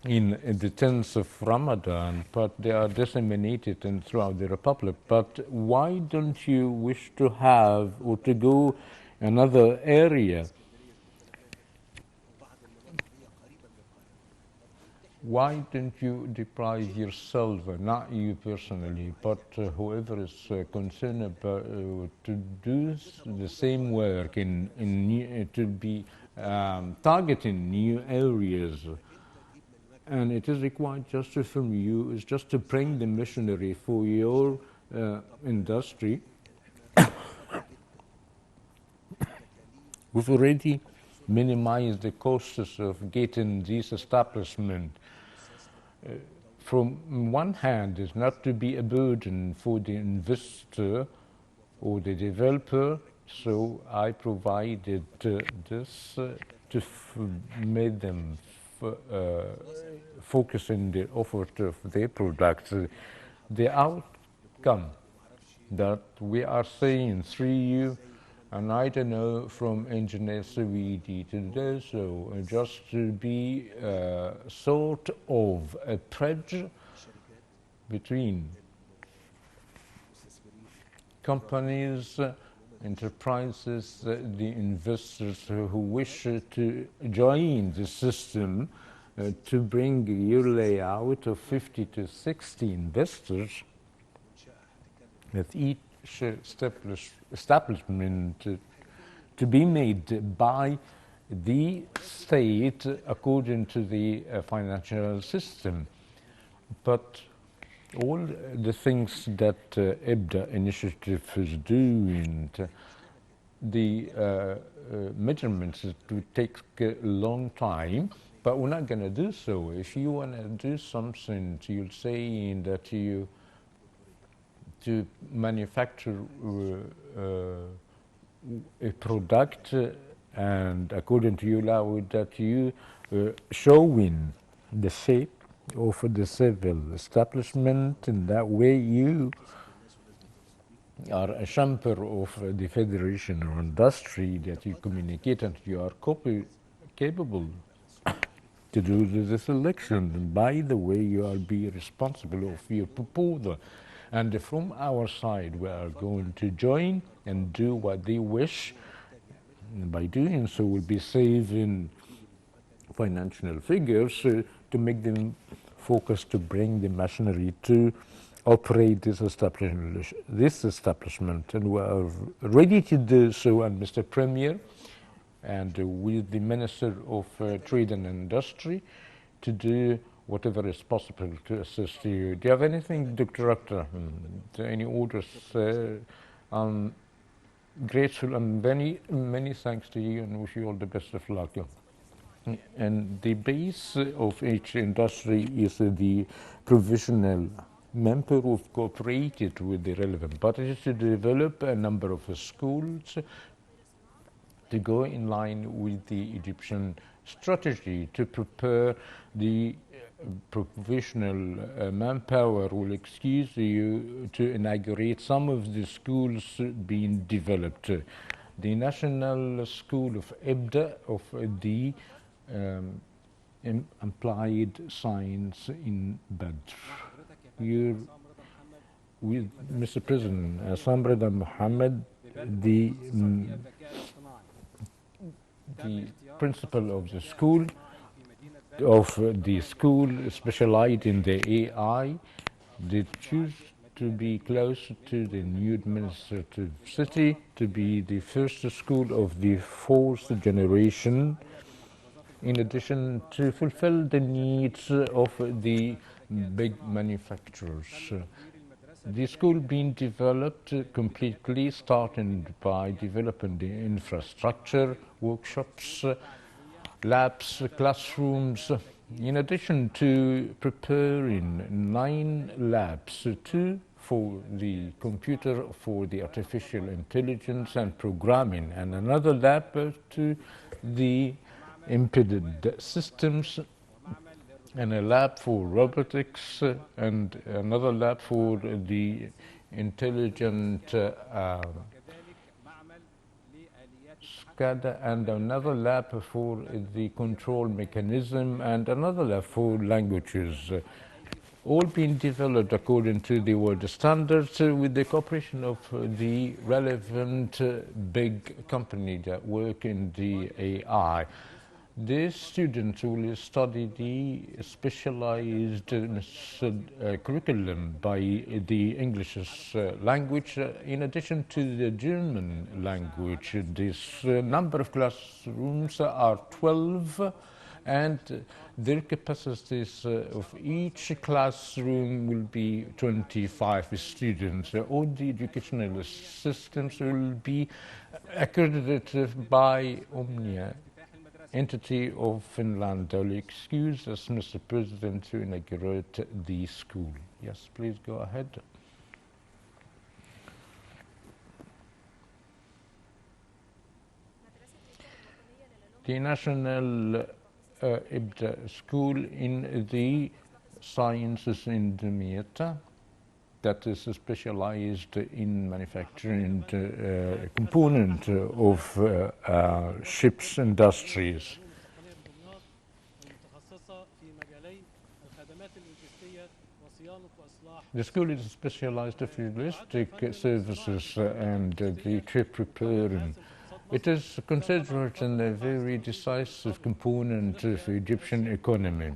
in the tents of Ramadan, but they are disseminated throughout the Republic. But why don't you wish to have or to go another area? why don't you deprive yourself, not you personally, but whoever is concerned about to do the same work in new, to be targeting new areas, and it is required just from you is just to bring the machinery for your industry. We've already minimized the costs of getting these establishments. From one hand, is not to be a burden for the investor or the developer, so I provided this to make them focus in the offer of their products. The outcome that we are seeing through you, and I don't know, from engineer Savidi to do so, just to be sort of a bridge between companies, enterprises, the investors who wish to join the system, to bring your layout of 50 to 60 investors with each establishment to be made by the state according to the financial system. But all the things that IBDA initiative is doing, the measurements, it would take a long time, but we're not going to do so. If you want to do something, you'll say that you to manufacture a product, and according to your law, that you showing the shape of the civil establishment, and that way you are a chamber of the federation or industry, that you communicate and you are capable to do the selection. And by the way, you are be responsible of your proposal. And from our side, we are going to join and do what they wish. And by doing so, we'll be saving financial figures to make them focus to bring the machinery to operate this establishment. And we are ready to do so, and Mr. Premier, and with the Minister of Trade and Industry, to do whatever is possible to assist you. Do you have anything, Dr. Akhtar? Any orders? I'm grateful and many thanks to you, and wish you all the best of luck. And the base of each industry is the provisional member who've cooperated with the relevant parties to develop a number of schools to go in line with the Egyptian strategy to prepare the provisional manpower will excuse you to inaugurate some of the schools being developed. The National School of IBDA of the Applied Science in Badr. You're with Mr. President Samrada Mohammed, the principal of the school, specialized in the AI. They choose to be close to the new administrative city, to be the first school of the fourth generation, in addition to fulfill the needs of the big manufacturers. The school being developed completely, starting by developing the infrastructure, workshops, labs, classrooms, in addition to preparing 9 labs, 2 for the computer, for the artificial intelligence and programming, and another lab to the embedded systems, and a lab for robotics, and another lab for the intelligent SCADA, and another lab for the control mechanism, and another lab for languages, all being developed according to the world standards with the cooperation of the relevant big company that work in the AI. The students will study the specialized curriculum by the English language in addition to the German language. This number of classrooms are 12, and their capacities of each classroom will be 25 students. All the educational systems will be accredited by Omnia, entity of Finland. I will excuse us, Mr. President, to inaugurate the school. Yes, please go ahead. The National IBDA School in the Sciences in Damietta, that is specialized in manufacturing component of ships industries. The school is specialized in logistic services and the trip preparing. It is considered a very decisive component of Egyptian economy.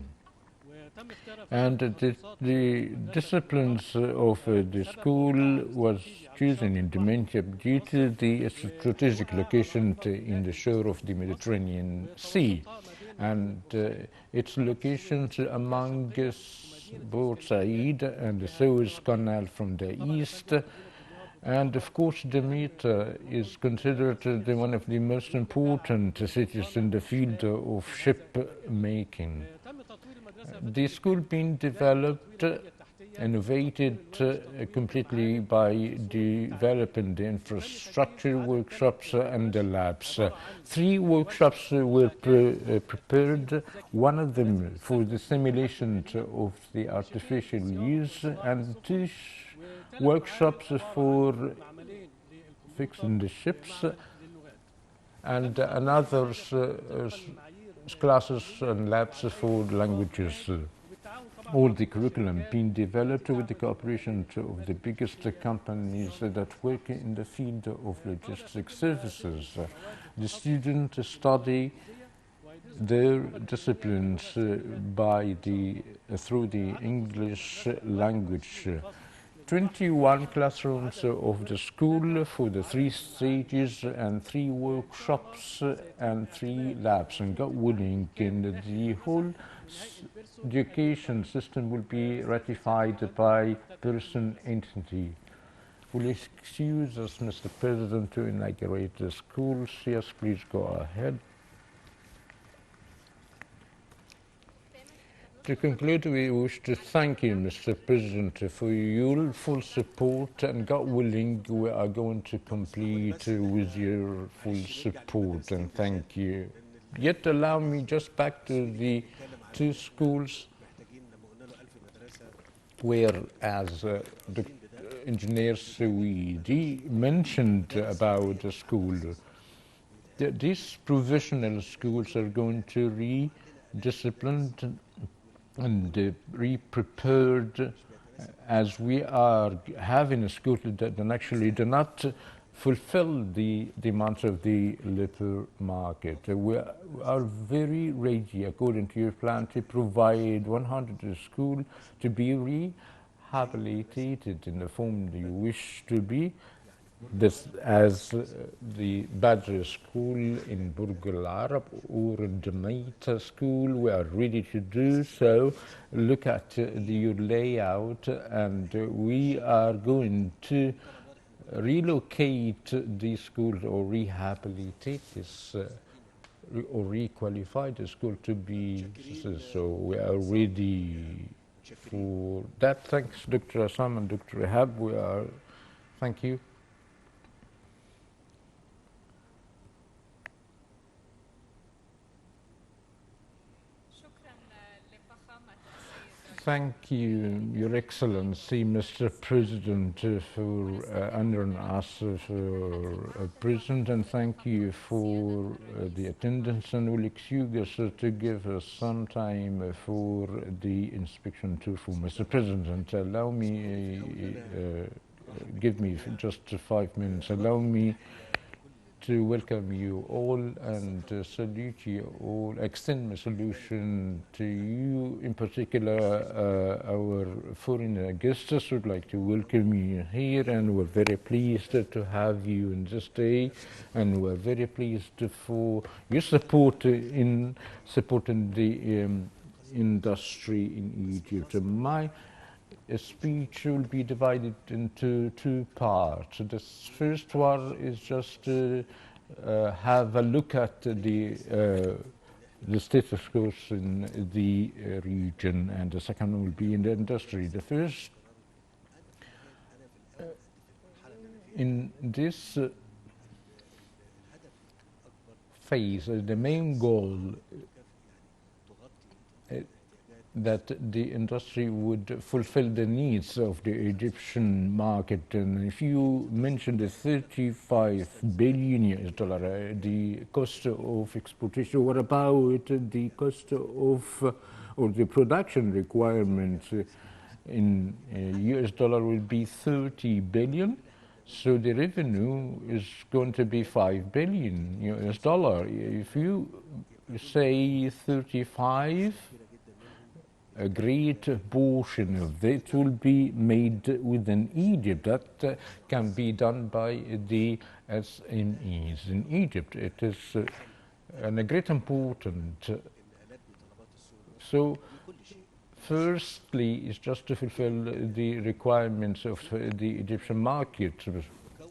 And the disciplines of the school was chosen in Damietta due to the strategic location in the shore of the Mediterranean Sea, and its locations among Port Said and the Suez Canal from the east. And of course, Damietta is considered one of the most important cities in the field of ship making. The school being developed, innovated completely by developing the infrastructure, workshops and the labs. 3 workshops were prepared, one of them for the simulation of the artificial use, and 2 workshops for fixing the ships, and another classes and labs for languages. All the curriculum being developed with the cooperation of the biggest companies that work in the field of logistics services. The students study their disciplines through the English language. 21 classrooms of the school for the 3 stages, and 3 workshops and 3 labs. And God willing, the whole education system will be ratified by person entity. Will you excuse us, Mr. President, to inaugurate the schools? Yes, please go ahead. To conclude, we wish to thank you, Mr. President, for your full support, and God willing, we are going to complete with your full support, and thank you. Yet allow me just back to the 2 schools where, as Engineer Sewidi mentioned about the school, these provisional schools are going to re-disciplined and re-prepared, as we are having a school that actually do not fulfill the demands of the labor market. We are very ready, according to your plan, to provide 100 schools to be rehabilitated in the form you wish to be. This as the Badr School in Burj Al Arab or the Damietta School, we are ready to do so. Look at your layout, and we are going to relocate these schools or rehabilitate this or requalify the school to be so. We are ready for that. Thanks, Dr. Assam and Dr. Rahab. Thank you. Thank you, Your Excellency, Mr. President, for honoring us for present, and thank you for the attendance, and will excuse us to give us some time for the inspection tour for Mr. President. Allow me, give me just 5 minutes. Allow me to welcome you all and salute you all, extend my solution to you, in particular our foreign guests. Would like to welcome you here, and we're very pleased to have you in this day, and we're very pleased for your support in supporting the industry in Egypt. My speech will be divided into two parts. The first one is just to have a look at the status quo in the region, and the second one will be in the industry. The first, in this phase, the main goal that the industry would fulfill the needs of the Egyptian market. And if you mentioned the $35 billion, the cost of exportation, what about the cost of, or the production requirements in US dollar will be 30 billion. So the revenue is going to be 5 billion US dollar. If you say 35, a great portion of it will be made within Egypt. That can be done by the SMEs in Egypt. It is a great important. So, firstly, is just to fulfill the requirements of the Egyptian market,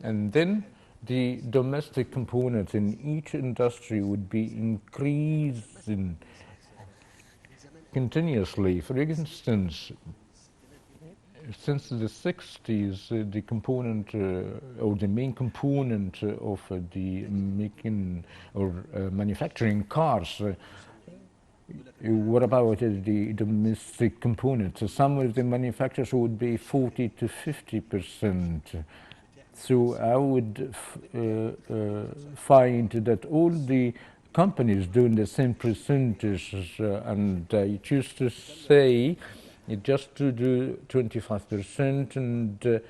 and then the domestic component in each industry would be increasing continuously. For instance, since the 60s, the component or the main component of the making or manufacturing cars, what about the domestic component? Some of the manufacturers would be 40 to 50%. So I would find that all the companies doing the same percentages, and I choose to say just to do 25% and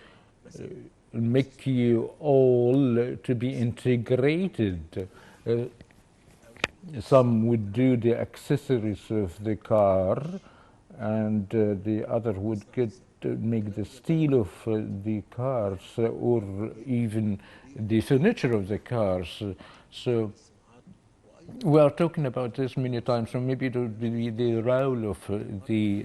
make you all to be integrated. Some would do the accessories of the car, and the other would make the steel of the cars, or even the furniture of the cars. So we are talking about this many times, so maybe it would be the role of the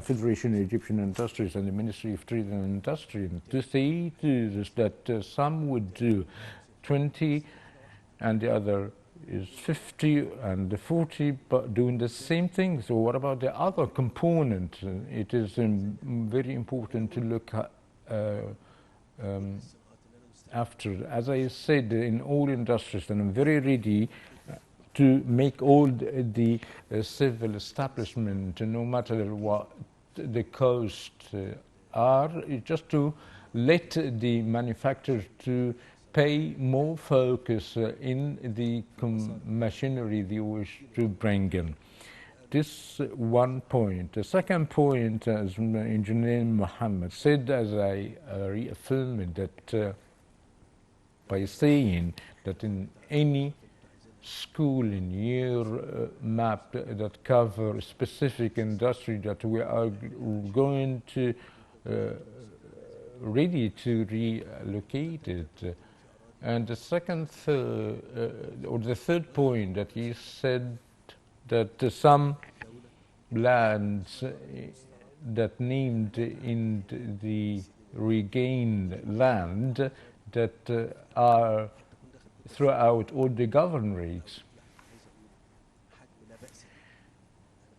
Federation of Egyptian Industries and the Ministry of Trade and Industry to say to this that some would do 20 and the other is 50 and the 40, but doing the same thing. So what about the other component? It is very important to look at after. As I said, in all industries, and I'm very ready to make all the civil establishment, no matter what the costs are, just to let the manufacturers to pay more focus in the machinery they wish to bring in. This one point. The second point, as Engineer Mohammed said, as I reaffirmed that by saying that in any school in your map that cover specific industry that we are going to ready to relocate it. And the second, or the third point that he said that some lands that named in the regained land that are throughout all the governorates,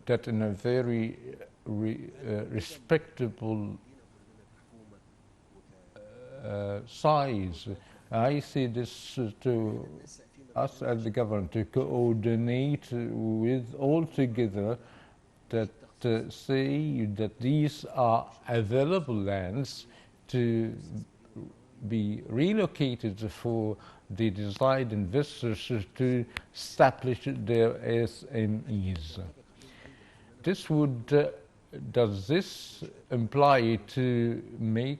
that in a very respectable size. I see this to us as the government to coordinate with all together that say that these are available lands to be relocated for the desired investors to establish their SMEs. This would, does this imply to make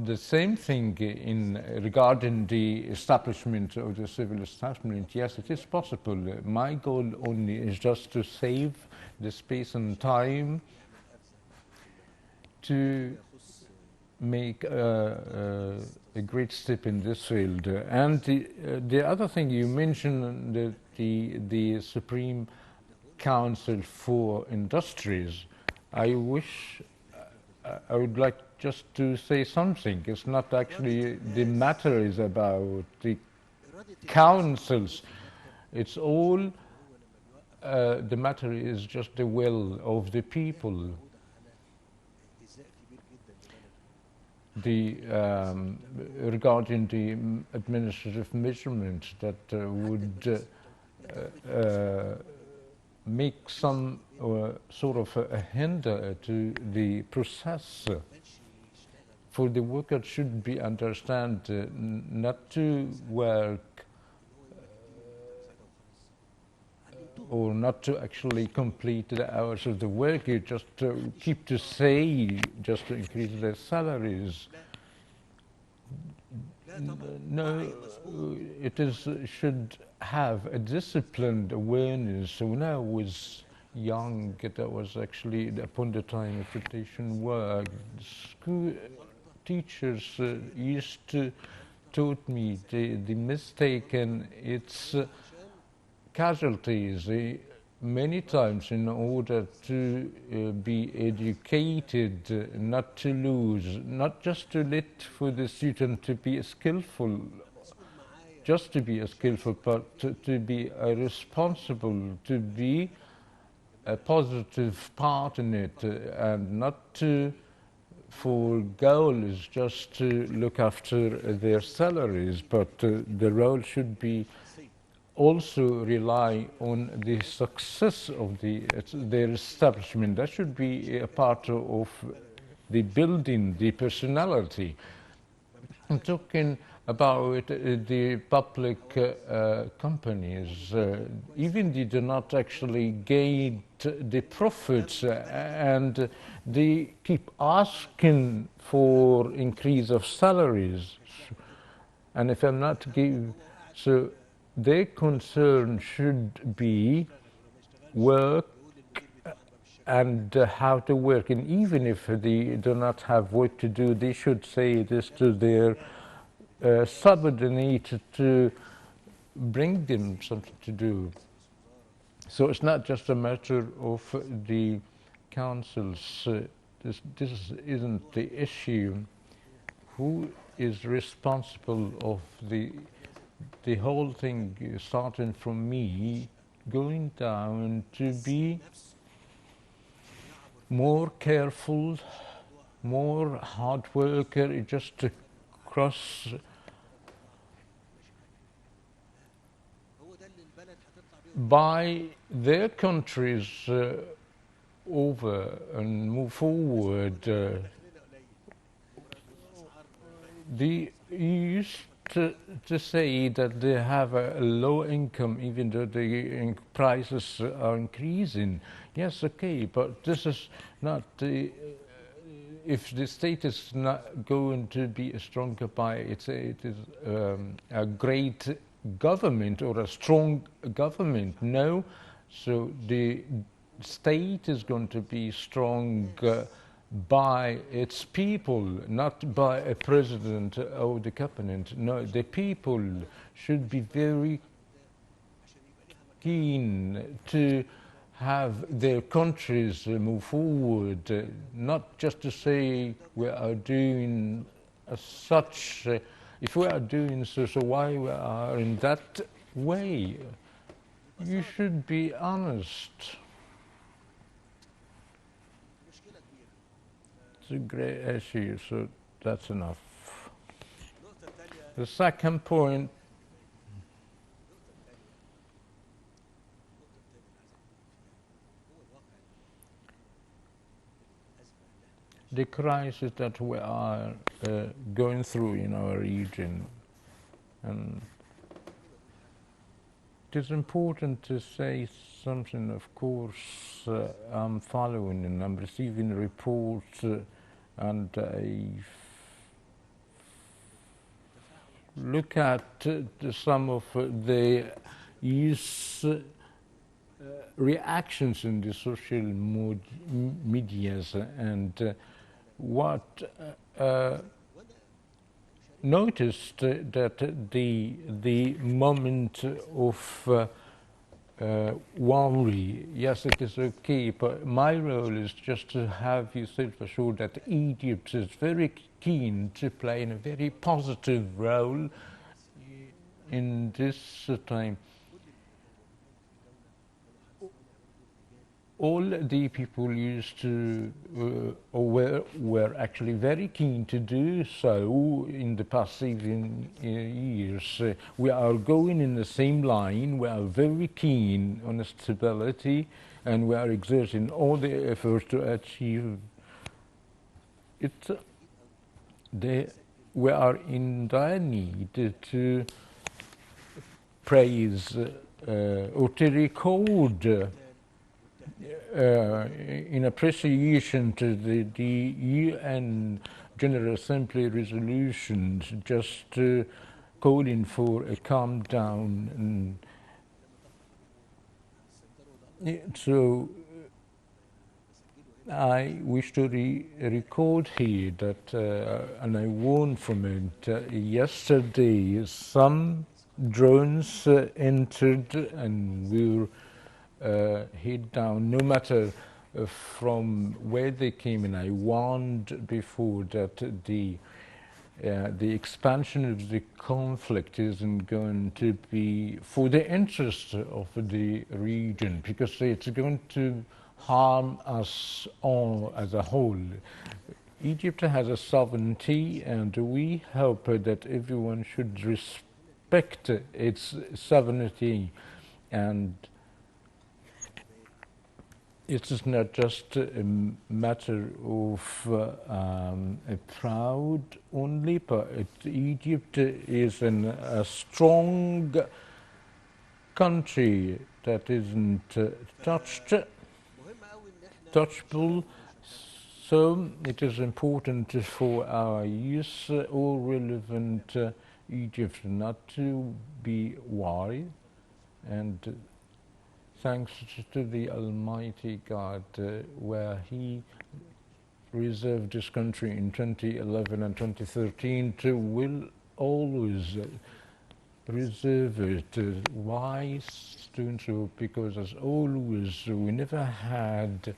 the same thing in regarding the establishment of the civil establishment. Yes, it is possible. My goal only is just to save the space and time to make a great step in this field. And the other thing you mentioned, the Supreme Council for Industries, I would like just to say something. It's not actually the matter is about the councils. It's all, the matter is just the will of the people. Regarding the administrative measurement that would make some sort of a hinder to the process. For the worker should be understand not to work or not to actually complete the hours of the work, you just keep to say just to increase their salaries. No, it is should have a disciplined awareness. So when I was young, that was actually upon the time of rotation work. School teachers used to taught me the mistake and its casualties. Many times, in order to be educated, not to lose, not just to let for the student to be skillful, just to be skillful, but to be responsible, to be a positive part in it, and not to, for goal is just to look after their salaries, but the role should be also rely on the success of their establishment. That should be a part of the building, the personality. I'm talking about the public companies. Even they do not actually gain the profits, and they keep asking for increase of salaries. And if I'm not give, so their concern should be work and how to work. And even if they do not have work to do, they should say this to their subordinate to bring them something to do. So it's not just a matter of the councils. This isn't the issue. Who is responsible of the whole thing, starting from me, going down to be more careful, more hard worker, just to cross by their countries over and move forward. They used to say that they have a low income even though the prices are increasing. Yes, okay, but this is not the, if the state is not going to be stronger by it is a great government or a strong government. No, so the state is going to be strong by its people, not by a president or the cabinet. No, the people should be very keen to have their countries move forward, not just to say we are doing such, if we are doing so why we are in that way. You should be honest. It's a great issue, so that's enough. The second point, the crisis that we are going through in our region. And it is important to say something. Of course, I'm following and I'm receiving reports and look at some of the youth reactions in the social medias, and what noticed that the moment of worry, yes, it is okay, but my role is just to have you said for sure that Egypt is very keen to play in a very positive role in this time. All the people used to, or were actually very keen to do so in the past 7 years. We are going in the same line. We are very keen on stability, and we are exerting all the efforts to achieve it. We are in dire need to praise or to record in appreciation to the UN General Assembly resolutions, just calling for a calm down. And so I wish to record here that, and I warned from it, yesterday some drones entered and were hit down, no matter from where they came in. I warned before that the expansion of the conflict isn't going to be for the interest of the region, because it's going to harm us all as a whole. Egypt has a sovereignty, and we hope that everyone should respect its sovereignty. And it is not just a matter of a proud only, but Egypt is a strong country that isn't touchable. So it is important for our youth, all relevant Egypt, not to be worried. And thanks to the Almighty God, where He reserved this country in 2011 and 2013, will always reserve it. Why doing so? Because as always, we never had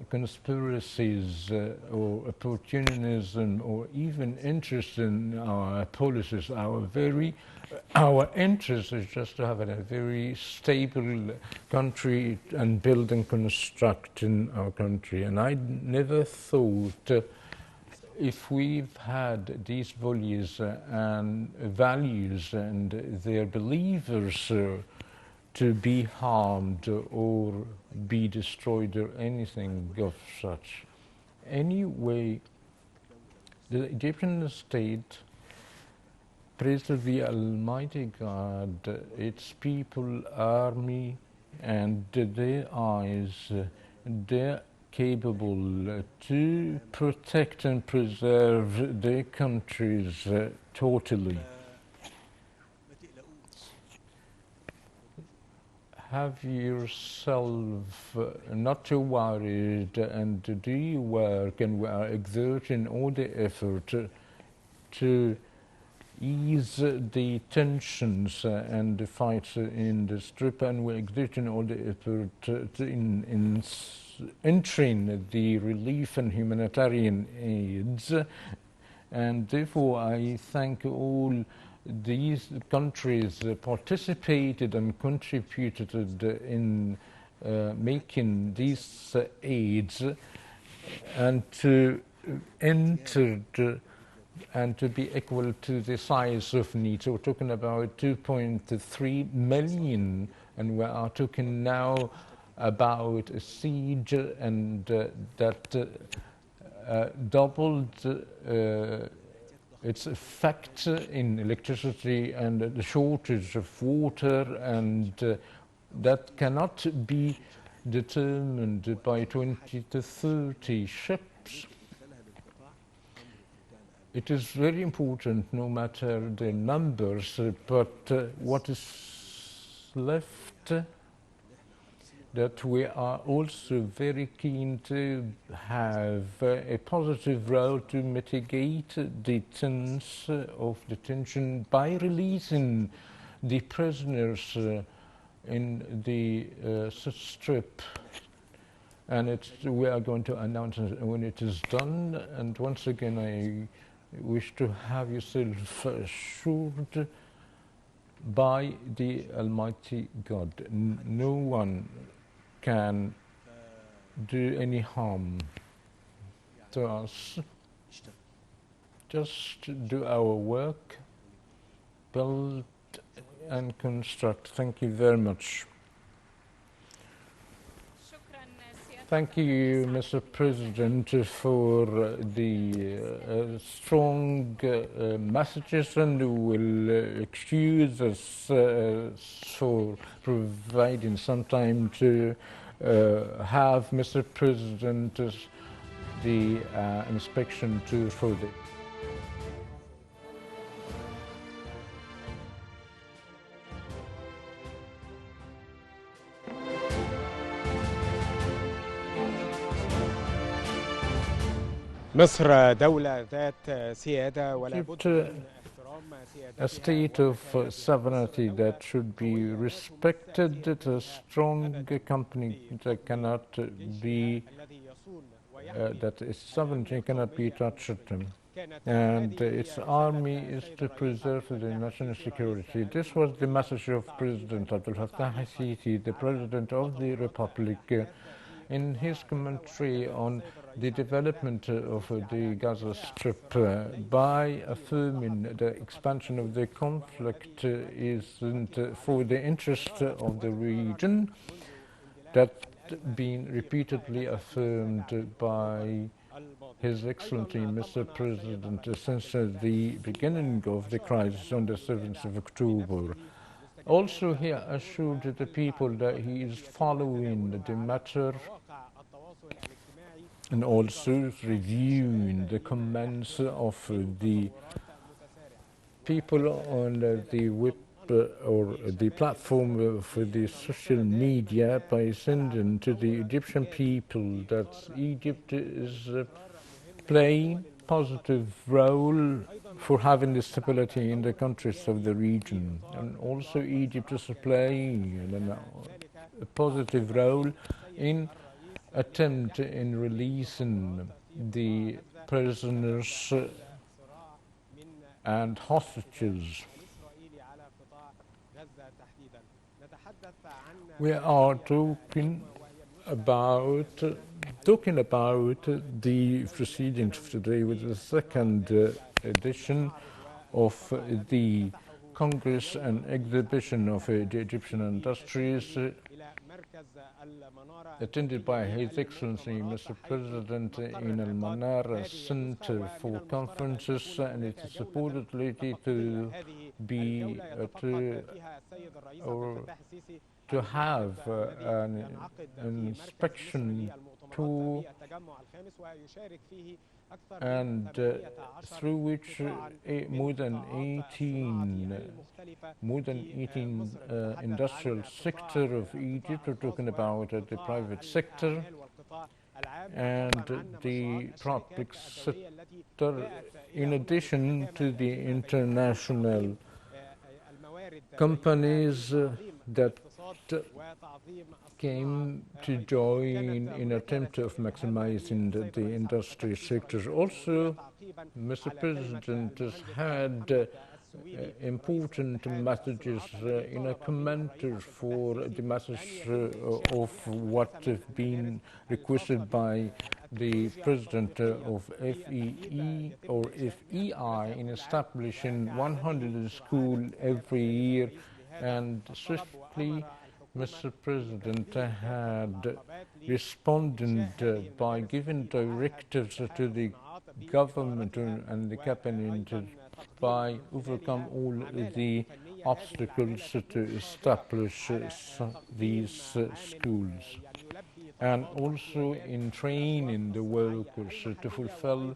conspiracies or opportunism or even interest in our policies. Our interest is just to have a very stable country and build and construct in our country. And I never thought, if we've had these values and their believers to be harmed or be destroyed or anything of such. Anyway, the Egyptian state, praise to the Almighty God, its people, army, and their eyes, they're capable to protect and preserve their countries totally. Have yourself not too worried, and do your work, and we are exerting all the effort to ease the tensions and the fights in the strip, and we're exerting all the effort in entering the relief and humanitarian aids. And therefore I thank all these countries participated and contributed in making these aids, and to enter and to be equal to the size of need. So we're talking about 2.3 million, and we are talking now about a siege, and that doubled its effect in electricity and the shortage of water, and that cannot be determined by 20 to 30 ships. it is very important, no matter the numbers, but what is left, that we are also very keen to have a positive role to mitigate the tense of detention by releasing the prisoners in the strip. And we are going to announce it when it is done. And once again, I wish to have yourself assured by the Almighty God. No one can do any harm to us. Just do our work, build and construct. Thank you very much. Thank you, Mr. President, for the strong messages, and will excuse us for providing some time to have Mr. President the inspection tour for the. مصر دولة ذات سيادة ولا بد من احترام a state of sovereignty that should be respected. It's a strong company that cannot be, that its sovereignty cannot be touched. And its army is to preserve the national security. This was the message of President Abdel Fattah Sisi, the President of the Republic, in his commentary on the development of the Gaza Strip, by affirming the expansion of the conflict isn't for the interest of the region. That's been repeatedly affirmed by His Excellency Mr. President since the beginning of the crisis on the 7th of October. Also, he assured the people that he is following the matter and also reviewing the comments of the people on the web or the platform for the social media by sending to the Egyptian people that Egypt is playing positive role for having the stability in the countries of the region, and also Egypt is playing a positive role in attempt in releasing the prisoners and hostages. We are talking about the proceedings today with the second edition of the Congress and Exhibition of the Egyptian Industries, attended by His Excellency Mr. President in Al Manar Center for Conferences, and it is supposedly to be to have an inspection tour, and through which more than 18 industrial sector of Egypt, we're talking about the private sector and the public sector, in addition to the international companies that came to join in attempt of maximizing the industry sectors. Also, Mr. President has had important messages in a commentary for the message of what has been requested by the President of FEE or FEI in establishing 100 schools every year, and swiftly Mr. President had responded by giving directives to the government and the cabinet by overcome all the obstacles to establish these schools, and also in training the workers to fulfill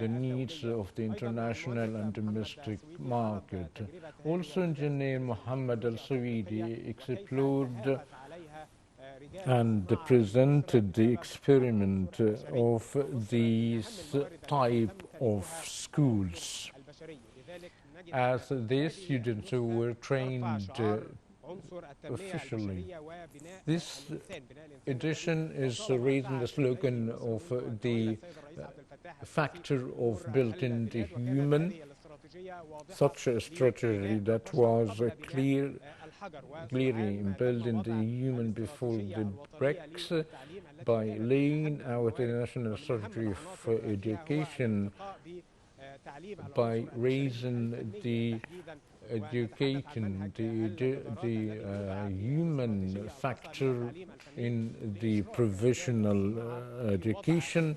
the needs of the international and domestic market. Also, Engineer Mohammed Al-Saweedi explored and presented the experiment of these type of schools. As these students were trained officially. This edition is raising the slogan of the factor of built-in the human, such a strategy that was clearly building the human before the BRICS by laying out a national strategy for education, by raising the educating the human factor in the provisional education,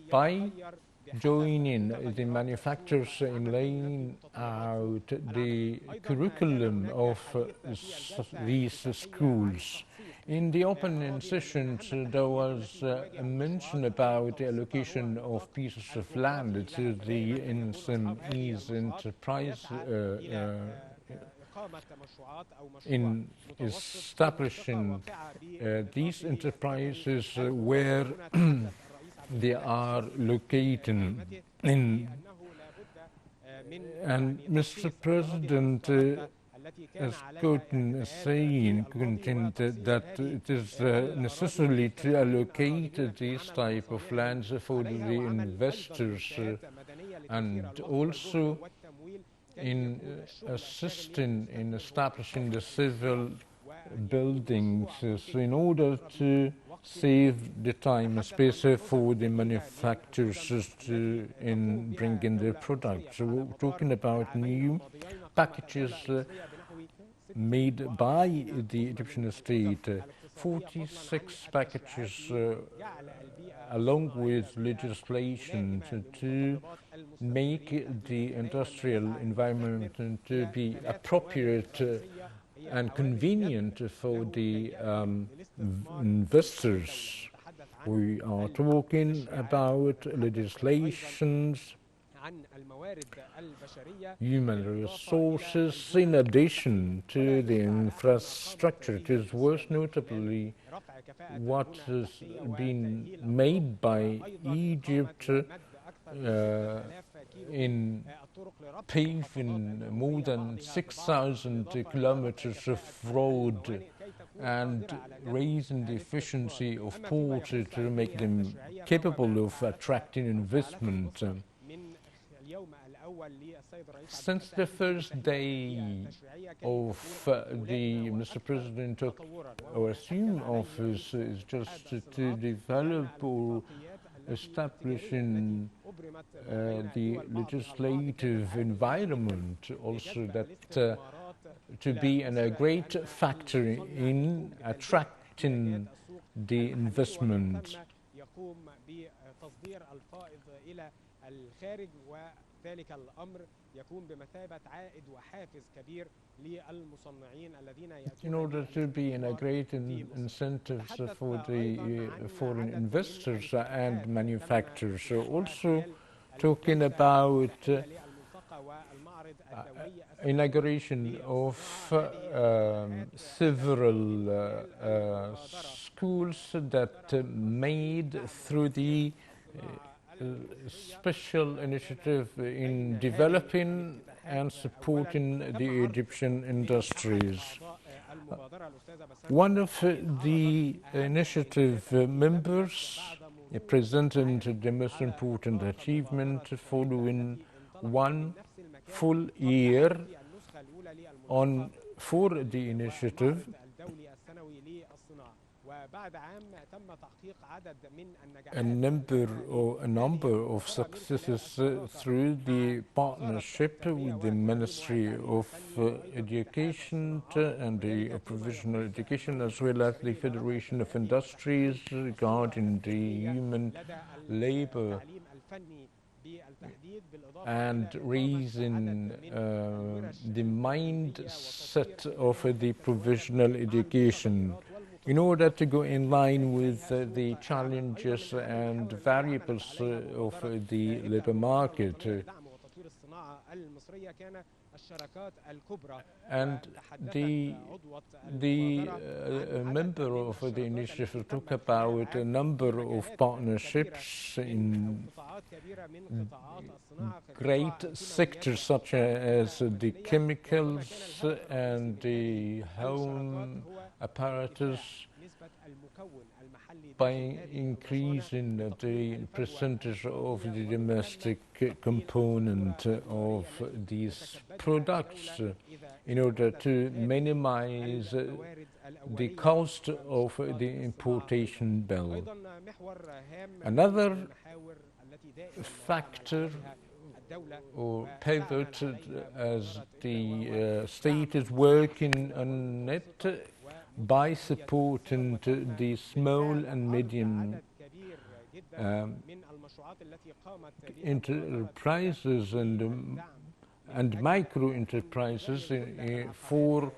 by joining the manufacturers in laying out the curriculum of these schools. In the opening sessions, there was a mention about the allocation of pieces of land to the SMEs enterprise in establishing these enterprises where they are located in. And Mr. President has quoted a saying that it is necessary to allocate these type of lands for the investors and also in assisting in establishing the civil buildings in order to save the time and space for the manufacturers in bringing their products. So we're talking about new packages made by the Egyptian state, 46 packages along with legislation to make the industrial environment to be appropriate and convenient for the investors. We are talking about legislations, human resources, in addition to the infrastructure. It is worth notably what has been made by Egypt in paving more than 6,000 kilometers of road and raising the efficiency of ports to make them capable of attracting investment. Since the first day of the Mr. President took or assumed office is just to develop or establishing the legislative environment, also that to be a great factor in attracting the investment. In order to be a great incentives for the foreign investors and manufacturers. So also talking about inauguration of several schools that made through the special initiative in developing and supporting the Egyptian industries. One of the initiative members presented the most important achievement following one full year for the initiative. A number of successes through the partnership with the Ministry of Education and the Provisional Education, as well as the Federation of Industries regarding the human labor and raising the mindset of the provisional education. In order to go in line with the challenges and variables of the labor market, and the member of the initiative talk about a number of partnerships in great sectors such as the chemicals and the home apparatus, by increasing the percentage of the domestic component of these products in order to minimize the cost of the importation bill. Another factor or pivot, as the state is working on it, by supporting the small and medium enterprises and micro enterprises for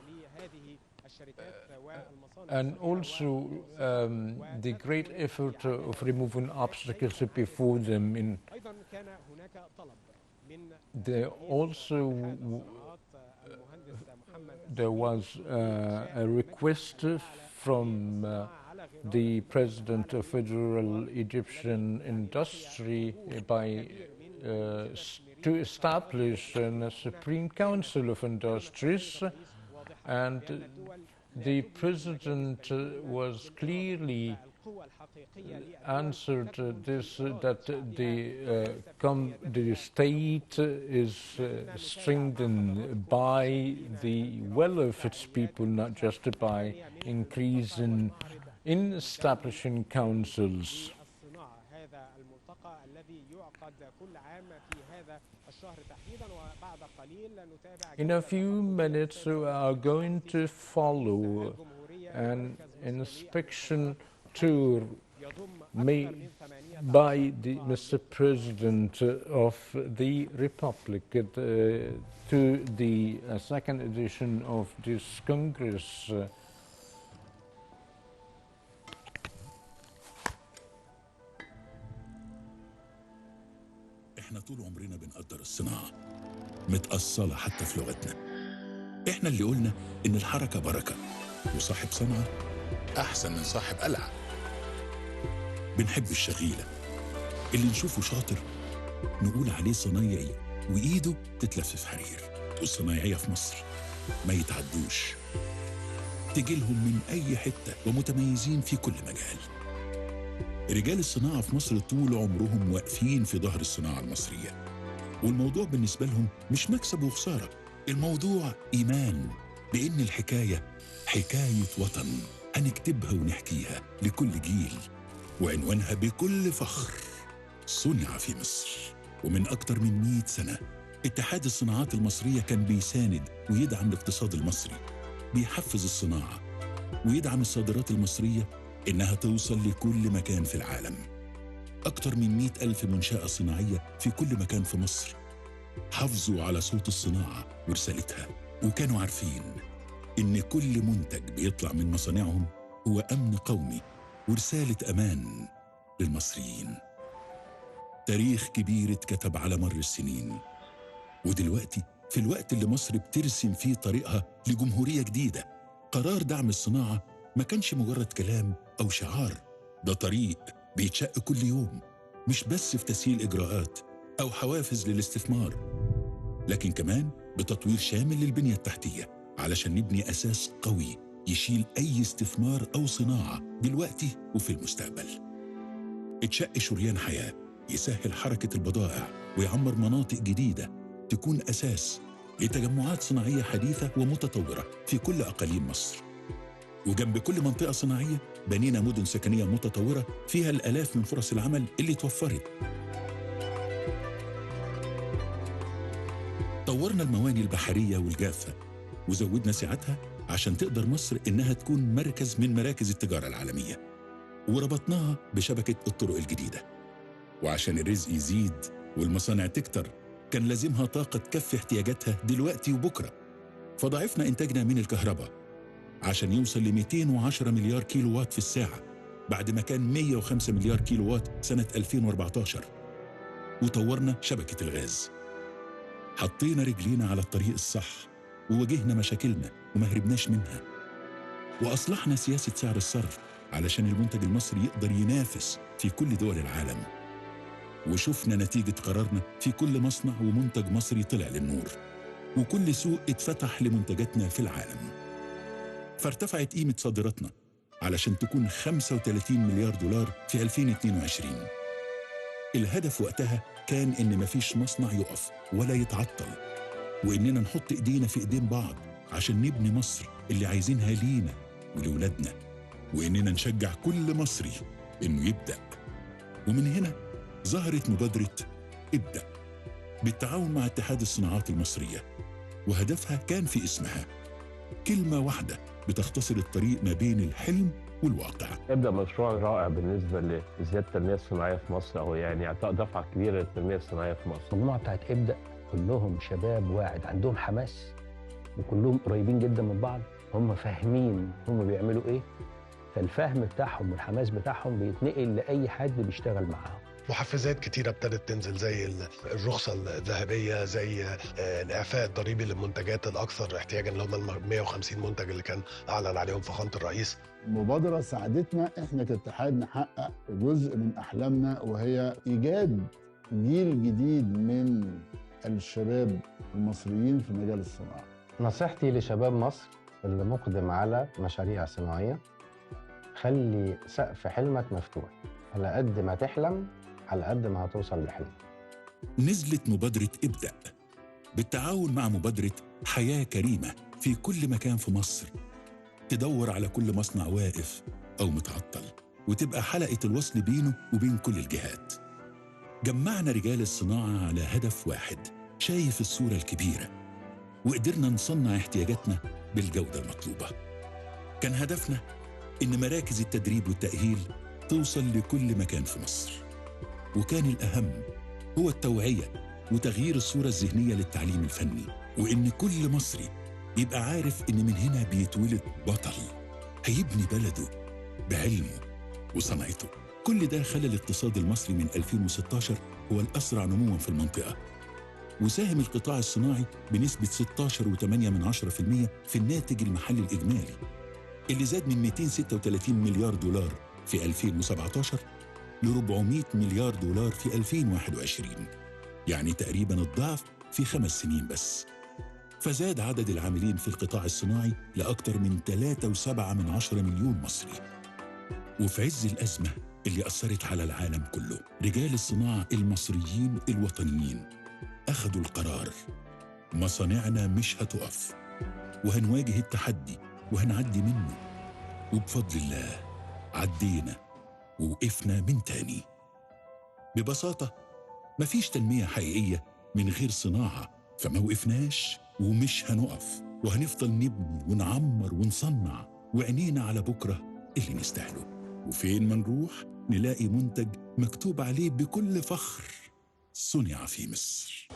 and also the great effort of removing obstacles before them. There was a request from the President of Federal Egyptian Industry to establish a Supreme Council of Industries, and the President was clearly answered this, that the state is strengthened by the will of its people, not just by increasing in establishing councils. In a few minutes, we are going to follow an inspection tour made by Mr. President of the Republic to the second edition of this Congress. احنا طول عمرنا بنقدر الصناعة متأصلة حتى في لغتنا. احنا اللي قلنا ان الحركة بركة وصاحب صنعة احسن من صاحب قلعة. بنحب الشغيلة اللي نشوفه شاطر نقول عليه صنايعي وايده تتلف في حرير. والصنايعية في مصر ما يتعدوش، تجيلهم من اي حتة ومتميزين في كل مجال. رجال الصناعة في مصر طول عمرهم واقفين في ظهر الصناعة المصرية، والموضوع بالنسبة لهم مش مكسب وخسارة، الموضوع إيمان بإن الحكاية حكاية وطن هنكتبها ونحكيها لكل جيل، وعنوانها بكل فخر صنع في مصر. ومن أكتر من 100 سنة اتحاد الصناعات المصرية كان بيساند ويدعم الاقتصاد المصري، بيحفز الصناعة ويدعم الصادرات المصرية إنها توصل لكل مكان في العالم. أكتر من 100,000 منشأة صناعية في كل مكان في مصر حافظوا على صوت الصناعة ورسالتها، وكانوا عارفين إن كل منتج بيطلع من مصانعهم هو أمن قومي ورسالة أمان للمصريين. تاريخ كبير اتكتب على مر السنين، ودلوقتي في الوقت اللي مصر بترسم فيه طريقها لجمهورية جديدة، قرار دعم الصناعة ما كانش مجرد كلام أو شعار، ده طريق بيتشق كل يوم، مش بس في تسهيل إجراءات أو حوافز للاستثمار، لكن كمان بتطوير شامل للبنية التحتية علشان نبني أساس قوي يشيل أي استثمار أو صناعة دلوقتي وفي المستقبل. اتشق شريان حياة يسهل حركة البضائع ويعمر مناطق جديدة تكون أساس لتجمعات صناعية حديثة ومتطورة في كل أقاليم مصر. وجنب كل منطقة صناعية بنينا مدن سكنية متطورة فيها الآلاف من فرص العمل اللي توفرت. طورنا المواني البحرية والجافة وزودنا سعتها عشان تقدر مصر إنها تكون مركز من مراكز التجارة العالمية، وربطناها بشبكة الطرق الجديدة. وعشان الرزق يزيد والمصانع تكتر كان لازمها طاقة تكفي احتياجاتها دلوقتي وبكرة، فضاعفنا إنتاجنا من الكهرباء عشان يوصل ل 210 مليار كيلو وات في الساعة بعد ما كان 105 مليار كيلو وات سنة 2014. وطورنا شبكة الغاز، حطينا رجلينا على الطريق الصح وواجهنا مشاكلنا وما هربناش منها، وأصلحنا سياسة سعر الصرف علشان المنتج المصري يقدر ينافس في كل دول العالم، وشفنا نتيجة قرارنا في كل مصنع ومنتج مصري طلع للنور، وكل سوق اتفتح لمنتجاتنا في العالم. فارتفعت قيمة صادراتنا علشان تكون 35 مليار دولار في 2022. الهدف وقتها كان إن مفيش مصنع يقف ولا يتعطل، وإننا نحط إيدينا في إيدين بعض عشان نبني مصر اللي عايزينها لينا ولولادنا، وإننا نشجع كل مصري إنه يبدأ. ومن هنا ظهرت مبادرة ابدأ بالتعاون مع اتحاد الصناعات المصرية، وهدفها كان في اسمها، كلمة واحدة بتختصر الطريق ما بين الحلم والواقع. ابدا مشروع رائع بالنسبه لزياده التنميه الصناعيه في مصر، او يعني اعطاء دفعه كبيره للتنميه الصناعيه في مصر. المجموعه بتاعت ابدا كلهم شباب واعد، عندهم حماس وكلهم قريبين جدا من بعض، هم فاهمين هم بيعملوا ايه، فالفهم بتاعهم والحماس بتاعهم بيتنقل لاي حد بيشتغل معاهم. محفزات كتيرة ابتدت تنزل زي الرخصة الذهبية، زي الإعفاء الضريبي للمنتجات الأكثر احتياجا اللي هم ال 150 منتج اللي كان أعلن عليهم فخامة الرئيس. مبادرة ساعدتنا احنا كاتحاد نحقق جزء من أحلامنا، وهي إيجاد جيل جديد من الشباب المصريين في مجال الصناعة. نصيحتي لشباب مصر اللي مقدم على مشاريع صناعية، خلي سقف حلمك مفتوح، على قد ما تحلم على قد ما هتوصل لحلمك. نزلت مبادرة ابدأ بالتعاون مع مبادرة حياة كريمة في كل مكان في مصر، تدور على كل مصنع واقف أو متعطل وتبقى حلقة الوصل بينه وبين كل الجهات. جمعنا رجال الصناعة على هدف واحد شايف الصورة الكبيرة، وقدرنا نصنع احتياجاتنا بالجودة المطلوبة. كان هدفنا إن مراكز التدريب والتأهيل توصل لكل مكان في مصر، وكان الأهم هو التوعية وتغيير الصورة الذهنية للتعليم الفني، وإن كل مصري يبقى عارف إن من هنا بيتولد بطل هيبني بلده بعلمه وصنعته. كل ده خلى الاقتصاد المصري من 2016 هو الأسرع نمواً في المنطقة، وساهم القطاع الصناعي بنسبة 16.8% في الناتج المحلي الإجمالي اللي زاد من 236 مليار دولار في 2017 ل 400 مليار دولار في 2021، يعني تقريباً الضعف في 5 سنين بس. فزاد عدد العاملين في القطاع الصناعي لأكثر من 3.7 مليون مصري. وفي عز الأزمة اللي أثرت على العالم كله، رجال الصناعة المصريين الوطنيين أخذوا القرار، مصانعنا مش هتقف، وهنواجه التحدي وهنعدي منه، وبفضل الله عدينا ووقفنا من تاني. ببساطة مفيش تنمية حقيقية من غير صناعة، فما وقفناش ومش هنقف، وهنفضل نبني ونعمر ونصنع، وعينينا على بكرة اللي نستاهله. وفين ما نروح نلاقي منتج مكتوب عليه بكل فخر صنع في مصر.